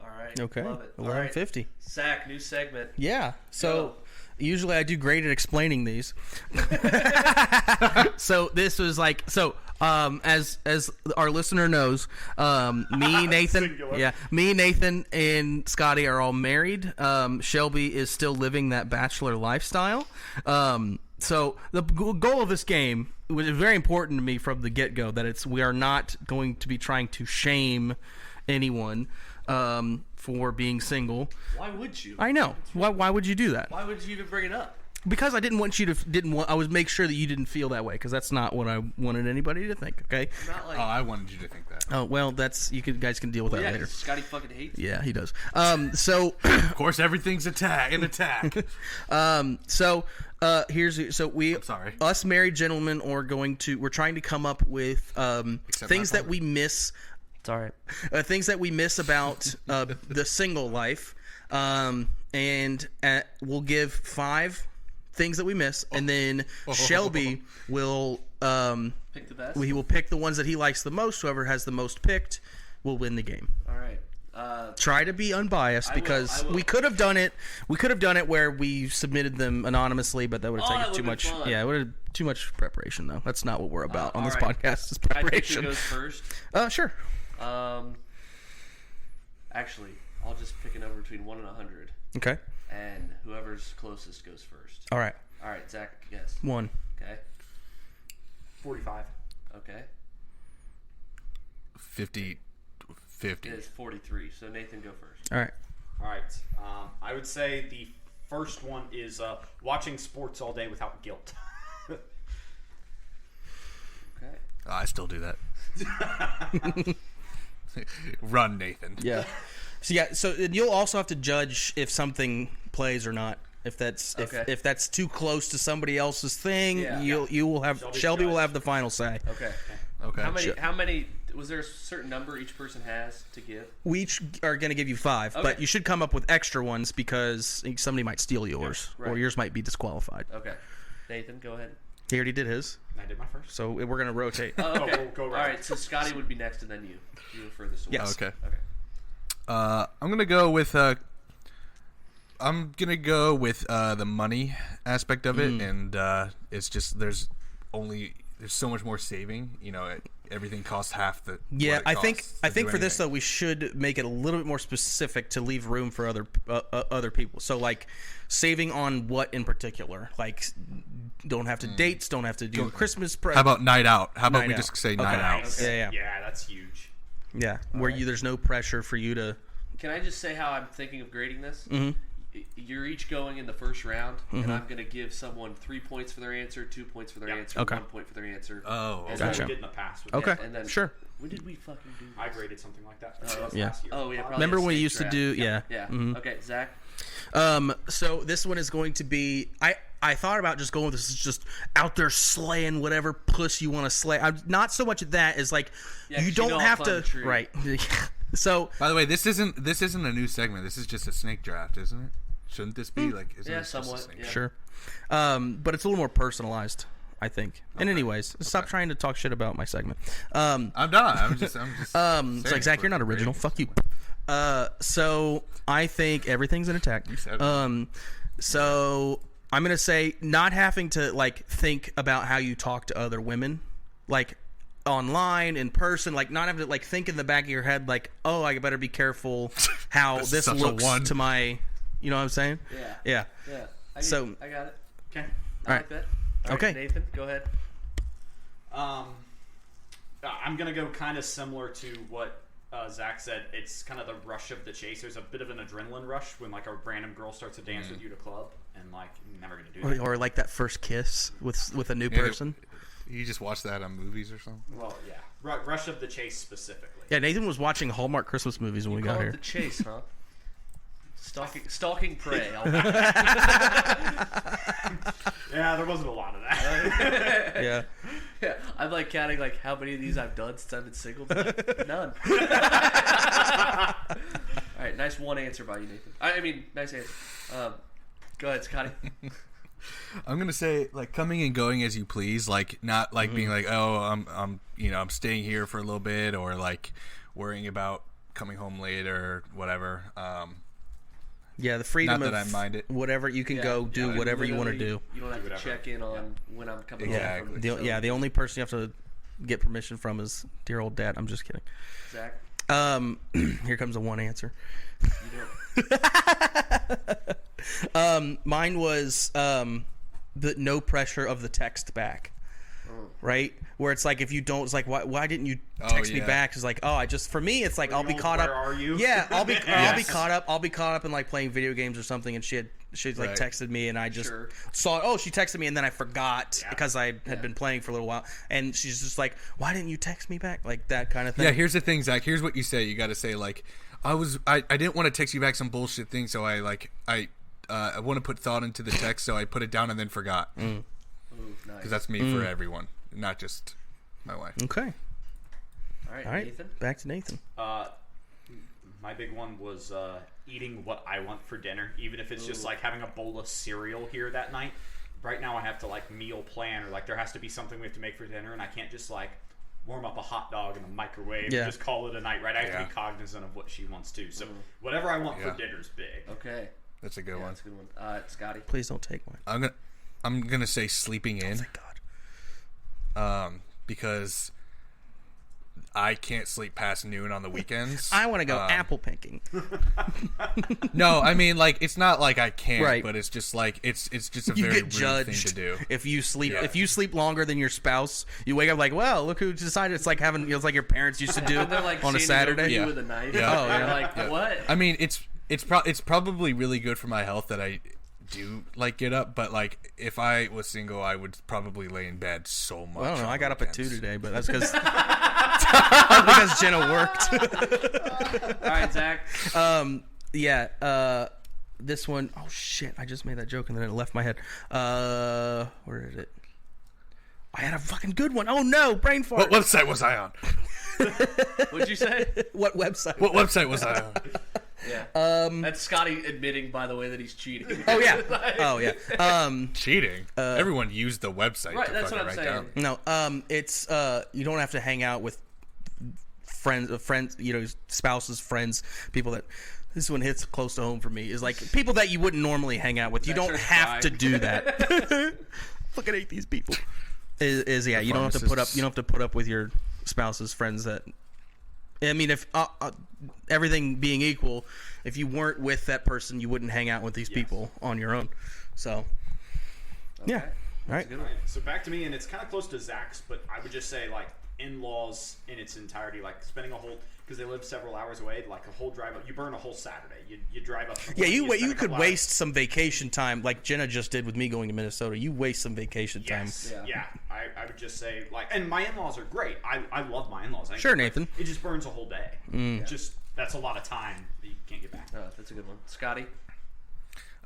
All right. Okay. Love it. All right. 1150. Zach, new segment. Yeah. So Go. usually I do great at explaining these. So this was like as our listener knows, me, Nathan, Singular. me, Nathan, and Scotty are all married. Shelby is still living that bachelor lifestyle. So the goal of this game was very important to me from the get-go, that we are not going to be trying to shame anyone for being single. Why would you? I know. Why would you do that? Why would you even bring it up? Because I didn't want you to I would make sure that you didn't feel that way, because that's not what I wanted anybody to think. Okay. Not like, I wanted you to think that. Oh well, guys can deal with that yeah, later. Scotty fucking hates you. Yeah, he does. So Of course, everything's an attack. I'm sorry. Us married gentlemen we're trying to come up with things that we miss. It's all right. Things that we miss about the single life, and we'll give 5 things that we miss, and then Shelby will Pick the best. he will pick the ones that he likes the most. Whoever has the most picked will win the game. All right. Try to be unbiased, because I will. we could have done it. We could have done it where we submitted them anonymously, but that would have taken too much. Fun. Yeah, it would have too much preparation, though. That's not what we're about on this all right. podcast. Is I think preparation. who goes first. Sure. Actually, I'll just pick a number between 1 and 100, Okay. and whoever's closest goes first. All right. All right, Zach, guess. 1. Okay. 45. Okay. 50. It is 43. So Nathan, go first. All right. All right. I would say the first one is watching sports all day without guilt. Okay. I still do that. Run, Nathan. Yeah. So you'll also have to judge if something plays or not. If that's Okay. if that's too close to somebody else's thing, Yeah. you will have Shelby will have the final say. Okay. Okay. How many? Was there a certain number each person has to give? We each are going to give you 5, Okay. but you should come up with extra ones, because somebody might steal yours, right. or yours might be disqualified. Okay. Nathan, go ahead. He already did his, I did my first. so we're going to rotate. Oh, okay. We'll go All around. right. So Scotty would be next, and then you. You were furthest away. Yes. Okay. Okay. I'm gonna go with the money aspect of it, and it's just there's so much more saving. You know, everything costs half the. Yeah, what it I think costs to do for this though, anything. we should make it a little bit more specific to leave room for other people. So like saving on what in particular, like don't have to dates, don't have to do Christmas. How about night out? How about Night we out. just say Okay. night out? Okay. Yeah. Yeah, that's huge. Yeah, where there's no pressure for you to. Can I just say how I'm thinking of grading this? Mhm. You're each going in the first round, and I'm going to give someone 3 points for their answer, 2 points for their answer, Okay. 1 point for their answer. Oh, And That's Gotcha. what we did in the past. With Okay, and then sure. When did we fucking do I this? graded something like that. Yeah. Last year. Oh, yeah, probably. Remember a when we snake used draft. to do? Yeah. Yeah. Mhm. Okay, Zach. So this one is going to be. I thought about just going with this, just out there slaying whatever puss you want to slay. I'm not so much at that as like Yeah, you 'cause don't you know have I'll to climb the tree. right. So By the way, this isn't a new segment. This is just a snake draft, isn't it? Shouldn't this be like? Isn't Yeah, this just a somewhat, snake yeah. sure, but it's a little more personalized, I think. And anyways, stop trying to talk shit about my segment. I'm not. I'm just. It's saying like Zach, for you're not original. Fuck you. So I think everything's an attack. said it. So I'm gonna say not having to like think about how you talk to other women, like online, in person, like not having to like think in the back of your head, like, oh, I better be careful how That's this such a looks one. to my, you know what I'm saying? Yeah. Yeah. Yeah. So- I got it. Okay. I like that. All right, Okay. Nathan, go ahead. I'm gonna go kind of similar to what Zach said. It's kind of the rush of the chase. There's a bit of an adrenaline rush when like a random girl starts to dance with you at a club, and like you're never gonna do that. Or like that first kiss with a new Yeah, person. You just watch that on movies or something. Well, yeah, rush of the chase specifically. Yeah, Nathan was watching Hallmark Christmas movies when we Call got it here. the chase, huh? Stalking prey. Yeah, there wasn't a lot of that. Yeah. Yeah, I'm like counting like how many of these I've done since I've been single. None. All right, nice one answer by you, Nathan. I mean, nice answer. Go ahead, Scotty. I'm gonna say like coming and going as you please, like not like being like, oh, I'm staying here for a little bit, or like worrying about coming home late or whatever. Yeah, the freedom Not of that I mind it. whatever you can Yeah, go do yeah, whatever you want to literally, do. You don't have to whatever. check in on when I'm coming Exactly. home. The, From it, yeah, the only person you have to get permission from is dear old dad. I'm just kidding. Zach, Here comes a one answer. you do it. Mine was the no pressure of the text back. Right, where it's like if you don't, it's like why didn't you text me back? It's like for me, it's like I'll be caught up. Where are you? Yeah, I'll be caught up. I'll be caught up in like playing video games or something, and she like texted me, and I just saw. Oh, she texted me, and then I forgot because I had been playing for a little while, and she's just like, why didn't you text me back? Like that kind of thing. Yeah, here's the thing, Zach. Here's what you say. You got to say like, I didn't want to text you back some bullshit thing, so I want to put thought into the text, so I put it down and then forgot. Because that's me for everyone, not just my wife. Okay. All right, Nathan. Back to Nathan. My big one was eating what I want for dinner, even if it's just like having a bowl of cereal here that night. Right now I have to like meal plan, or like there has to be something we have to make for dinner, and I can't just like warm up a hot dog in the microwave and just call it a night, right? I have to be cognizant of what she wants to. So whatever I want for dinner's big. Okay. That's a good one. That's a good one. Scotty. Please don't take one. I'm gonna say sleeping in. Oh, thank God. Because I can't sleep past noon on the weekends. I want to go apple picking. No, I mean like it's not like I can't, Right. but it's just like it's just a You very get rude judged thing to do. if you sleep. If you sleep longer than your spouse, you wake up like, well, look who decided. It's like it's like your parents used to do They're like on a standing over Saturday. you with a knife. Yeah. Oh, yeah. Like what? I mean it's probably really good for my health that I do like get up, but like if I was single, I would probably lay in bed so much. Well, I don't know. on I got up at 2 weekends. today, but that's because Jenna worked. All right, Zach. This one, oh shit, I just made that joke and then it left my head. Where is it? I had a fucking good one. Oh no, brain fart. What website was I on? What'd you say? What website? What website was I on? Yeah. That's Scotty admitting, by the way, that he's cheating. Oh yeah. Oh yeah. Cheating. Everyone used the website Right, to that's fucking what I'm write saying. down. No, it's you don't have to hang out with friends, spouses, friends, people that. This one hits close to home for me. Is like people that you wouldn't normally hang out with. You don't have to do that. Fucking hate these people. You don't have to put up. You don't have to put up with your spouse's friends. That I mean, if everything being equal, if you weren't with that person, you wouldn't hang out with these people on your own. So, yeah. All right. So back to me, and it's kind of close to Zach's, but I would just say like in-laws in its entirety, like spending a whole, because they live several hours away, like a whole drive up. You burn a whole Saturday. You drive up. Yeah, you spend a could couple waste some vacation time, like Jenna just did with me going to Minnesota. You waste some vacation time. Yes, yeah. I would just say like, and my in-laws are great. I love my in-laws. Sure, Nathan. It just burns a whole day. Just that's a lot of time that you can't get back. Oh, that's a good one. Scotty?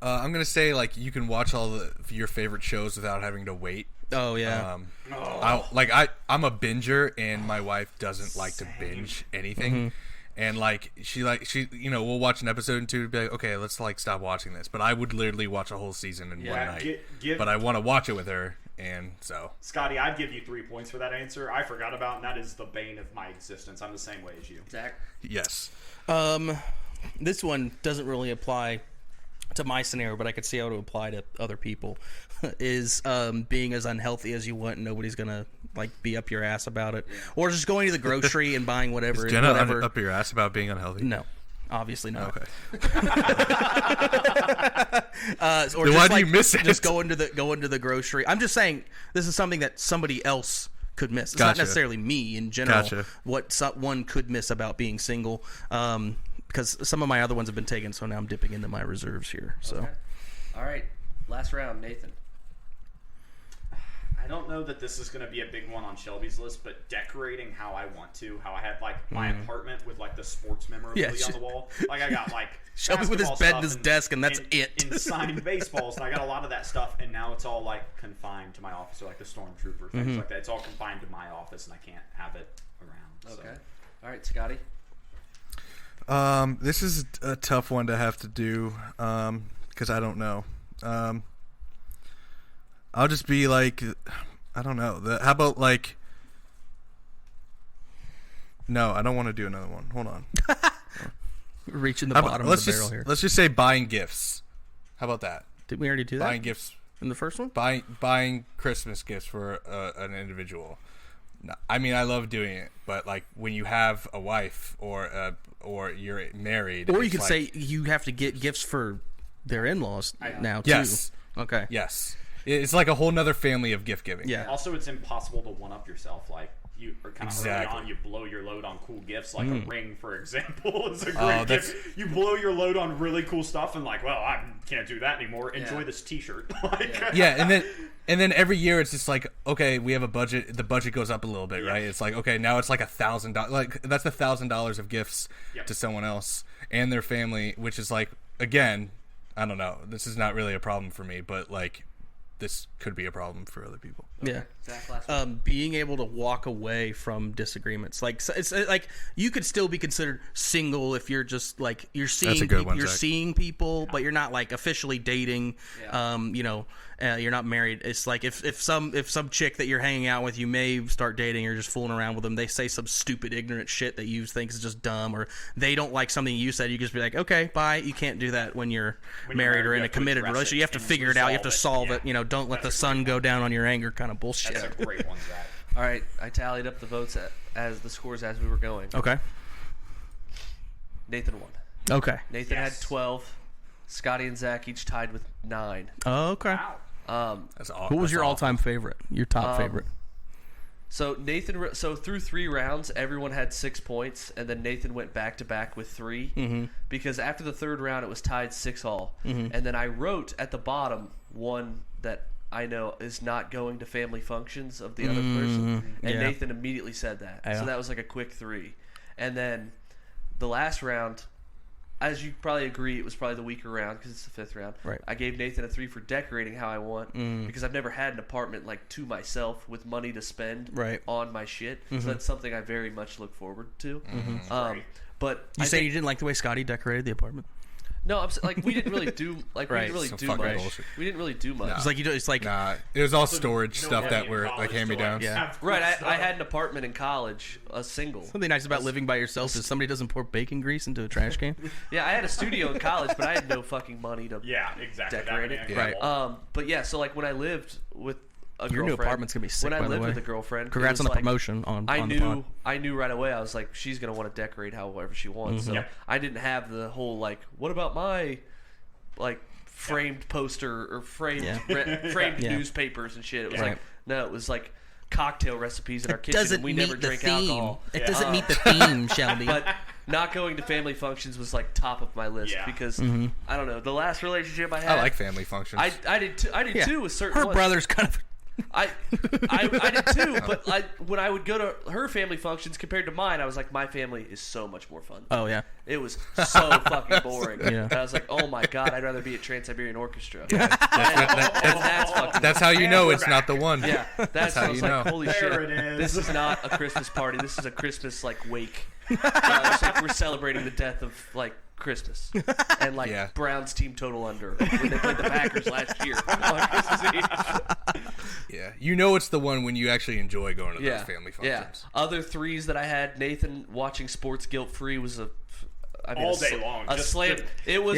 I'm gonna say like you can watch all your favorite shows without having to wait. Oh yeah. I'm a binger, and my wife doesn't like to binge anything. And she we'll watch an episode and two and be like, okay, let's like stop watching this. But I would literally watch a whole season in one night. But I want to watch it with her, and so Scotty, I'd give you 3 points for that answer. I forgot about, and that is the bane of my existence. I'm the same way as you. Zach? yes. This one doesn't really apply to my scenario, but I could see how it would apply to other people. Is being as unhealthy as you want, and nobody's gonna like be up your ass about it, or just going to the grocery and buying whatever. Is Jenna whatever. up your ass about being unhealthy? No, obviously not. Okay. Or Then just why do you miss it? Just go into the grocery. I'm just saying this is something that somebody else could miss. It's not necessarily me in general. What one could miss about being single. Because some of my other ones have been taken, so now I'm dipping into my reserves here. So, okay. All right, last round, Nathan. I don't know that this is going to be a big one on Shelby's list, but decorating how I want to, how I had like my apartment with like the sports memorabilia on the wall. Like I got like Shelby with his bed and his desk, and that's it. And signed baseballs, and I got a lot of that stuff, and now it's all like confined to my office, or like the stormtrooper things like that. It's all confined to my office, and I can't have it around. Okay. All right, Scotty. This is a tough one to have to do because I don't know. I'll just be like, I don't know. How about like? No, I don't want to do another one. Hold on. Reaching the bottom of the barrel here. Let's just say buying gifts. How about that? Did we already do that? Buying gifts in the first one. Buying Christmas gifts for an individual. No, I mean, I love doing it, but like when you have a wife or you're married, or you could say you have to get gifts for their in-laws now too. Yes. Okay. Yes. It's like a whole nother family of gift giving. Yeah. Also, it's impossible to one up yourself. Like you are kind of early on, you blow your load on cool gifts, like a ring, for example, is a great gift. You blow your load on really cool stuff, and like, well, I can't do that anymore. Enjoy this T-shirt. And then every year it's just like, okay, we have a budget. The budget goes up a little bit, right? It's like, okay, now it's like $1,000. Like that's $1,000 of gifts to someone else and their family, which is like, again, I don't know. This is not really a problem for me, but like, this could be a problem for other people. Yeah. Being able to walk away from disagreements, like it's like you could still be considered single if you're just like you're seeing people, but you're not like officially dating. You're not married. It's like if some chick that you're hanging out with, you may start dating or just fooling around with them. They say some stupid, ignorant shit that you think is just dumb, or they don't like something you said. You just be like, okay, bye. You can't do that when you're married or in a committed relationship. You have to figure it out. You have to solve it. Don't let the sun go down on your anger. Kind of bullshit. That's a great one, Zach. All right, I tallied up the votes as the scores as we were going. Okay. Nathan won. Okay. Nathan had 12. Scotty and Zach each tied with 9. Oh, okay. Wow. What was your all-time favorite? Your top favorite? So Nathan, through 3 rounds, everyone had 6 points, and then Nathan went back to back with 3 because after the 3rd round it was tied 6-all, and then I wrote at the bottom one that I know is not going to family functions of the other person, and Nathan immediately said that, so that was like a quick 3, and then the last round, as you probably agree, it was probably the weaker round because it's the 5th round. Right. I gave Nathan a 3 for decorating how I want because I've never had an apartment like to myself with money to spend on my shit. So that's something I very much look forward to. But you say you didn't like the way Scotty decorated the apartment? No, I'm like we didn't really do we didn't really do much. Bullshit. We didn't really do much. It's like it's like Nah, it was all storage stuff that were like hand-me-downs. Right. I had an apartment in college, a single. Something nice about living by yourself is somebody doesn't pour bacon grease into a trash can. Yeah, I had a studio in college, but I had no fucking money to decorate it. Right. But yeah, so like when I lived with a your girlfriend, new apartment's gonna be sick. When I by the lived way. with a girlfriend, congrats on the promotion on the pod. I knew right away. I was like, she's gonna want to decorate however she wants. So I didn't have the whole like, what about my like framed poster or framed newspapers and shit. It was like no, it was like cocktail recipes in our kitchen. And we never drink alcohol. It doesn't meet the theme, Shelby. But not going to family functions was like top of my list because I don't know, the last relationship I had. I like family functions. I did too. I did too with certain. Her ones. brother's kind of. I did too, but when I would go to her family functions compared to mine, I was like, my family is so much more fun. Oh yeah, it was so fucking boring. And I was like, oh my god, I'd rather be at Trans-Siberian Orchestra. That's how you know it's not the one. Yeah, that's how you know. Like, holy shit, it is. This is not a Christmas party. This is a Christmas like wake. It's like we're celebrating the death of like Christmas and like Browns team total under when they played the Packers last year on Christmas Eve. Yeah, you know it's the one when you actually enjoy going to those family functions. Yeah. Other 3s that I had, Nathan watching sports guilt free was all day long. A slam. It was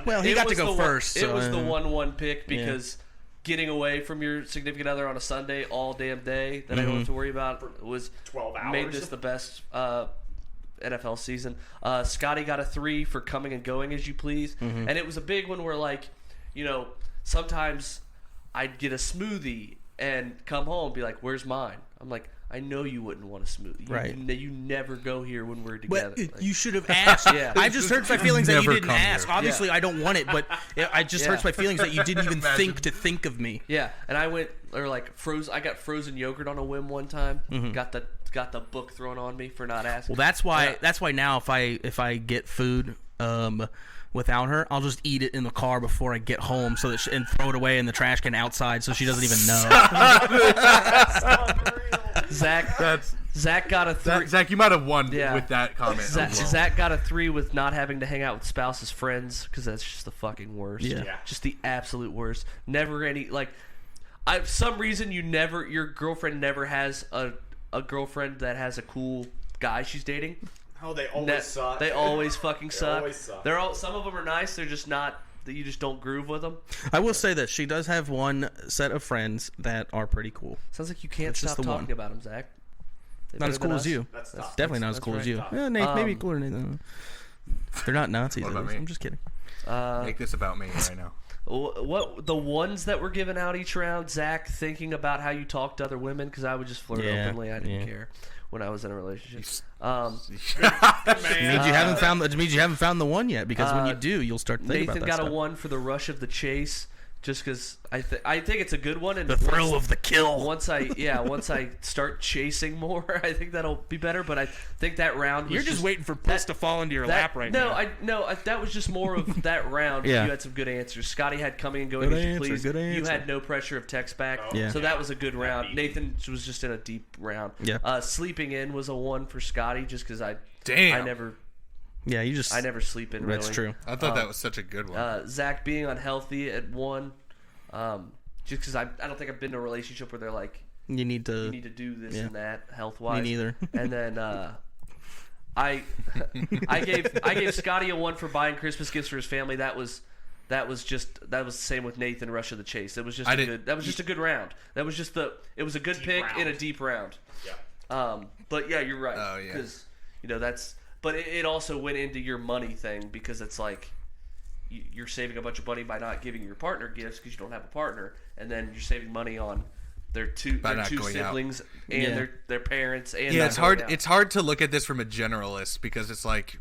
well, he got to go first. It was the 1-1 pick because getting away from your significant other on a Sunday all damn day that I don't have to worry about was 12 hours. Made this the best NFL season. Scotty got a 3 for coming and going as you please, and it was a big one where like, sometimes I'd get a smoothie and come home and be like, "Where's mine?" I'm like, "I know you wouldn't want a smoothie. Right? You never go here when we're together." But you should have asked. I've just hurt my feelings that you didn't ask. Here. Obviously, I don't want it, but I just hurts my feelings that you didn't even think of me. Yeah, and I went I got frozen yogurt on a whim one time. Got the book thrown on me for not asking. Well, that's why now if I get food without her, I'll just eat it in the car before I get home, so that and throw it away in the trash can outside, so she doesn't even know. Zach got a 3. Zach, you might have won with that comment. Zach got a 3 with not having to hang out with spouse's friends because that's just the fucking worst. Yeah. Just the absolute worst. Never any like. For some reason your girlfriend never has a girlfriend that has a cool guy she's dating. Oh, they always suck. They always fucking suck. Always suck. Some of them are nice. They're just not. You just don't groove with them. I will say that she does have one set of friends that are pretty cool. Sounds like you can't stop talking about them, Zach. Not as cool as you. That's definitely not as cool as you. Yeah, Nate, maybe cooler than Nathan. They're not Nazis. I'm just kidding. Make this about me right now. What the ones that were given out each round? Zach, thinking about how you talk to other women, because I would just flirt openly. I didn't care when I was in a relationship. It means you haven't found. It means you haven't found the one yet. Because when you do, you'll start thinking about that Nathan got stuff. a 1 for the rush of the chase, just because I think it's a good one. And The thrill of the kill. Once I start chasing more, I think that'll be better. But I think that round was You're just waiting for puss to fall into your lap right now. That was just more of that round. Yeah. You had some good answers. Scotty had coming and going Good as you answer, please. good You answer. had no pressure of text back. Yeah. So that was a good round. Nathan was just in a deep round. Yeah. Sleeping in was a 1 for Scotty, just because I never sleep in. That's really. true. I thought that was such a good one. Zach being unhealthy at 1, just because I don't think I've been in a relationship where they're like, You need to do this and that health wise. Me neither. And then I gave Scotty a 1 for buying Christmas gifts for his family. That was the same with Nathan Rush of the Chase. It was just just a good round. It was a good pick round. in a deep round. Yeah. But yeah, you're right. Oh, yeah. Because but it also went into your money thing, because it's like you're saving a bunch of money by not giving your partner gifts because you don't have a partner, and then you're saving money on their two siblings and their parents. And it's hard. It's hard to look at this from a generalist, because it's like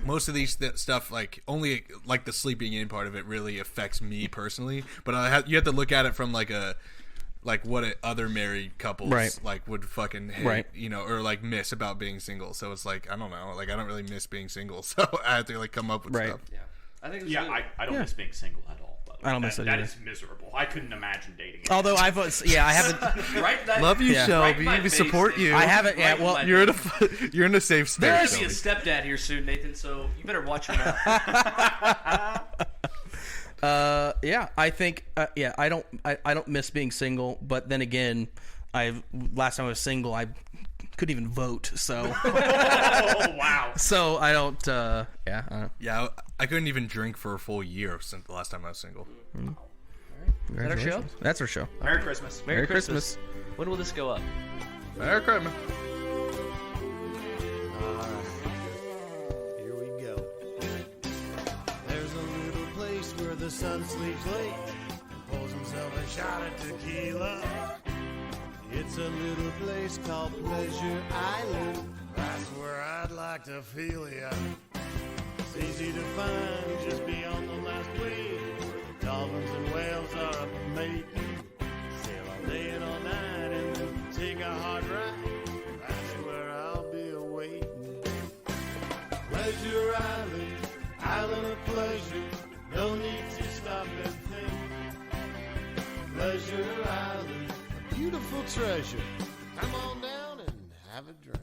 most of these stuff, like only like the sleeping in part of it really affects me personally. But you have to look at it from like what other married couples like would fucking hate, or like miss about being single. So it's like, I don't know, like I don't really miss being single, so I have to like come up with stuff. Yeah, I think. I don't miss being single at all. By the way. I don't miss it That either. is miserable. I couldn't imagine dating. Although I haven't. Right? Love you, Yeah. Shelby. Right in my We face, support Nathan. you. I haven't. Yeah. Well, You're in a safe space. There's gonna be a Shelby. stepdad here soon, Nathan. So you better watch your mouth. yeah. I think. Yeah. I don't miss being single. But then again, last time I was single, I couldn't even vote. So. Oh wow. So I don't. Yeah, I couldn't even drink for a full year since the last time I was single. Is that our show? That's our show. Merry Christmas. Merry Christmas. When will this go up? Merry Christmas. Here we go. There's a little place where the sun sleeps late and pulls himself a shot of tequila. It's a little place called Pleasure Island. That's where I'd like to feel ya. It's easy to find just beyond the last wave, where the dolphins and whales are mating. Sail all day and all night and then take a hard ride. That's where I'll be awaiting. Pleasure Island, island of pleasure. No need to stop and think. Pleasure Island, a beautiful treasure. Come on down and have a drink.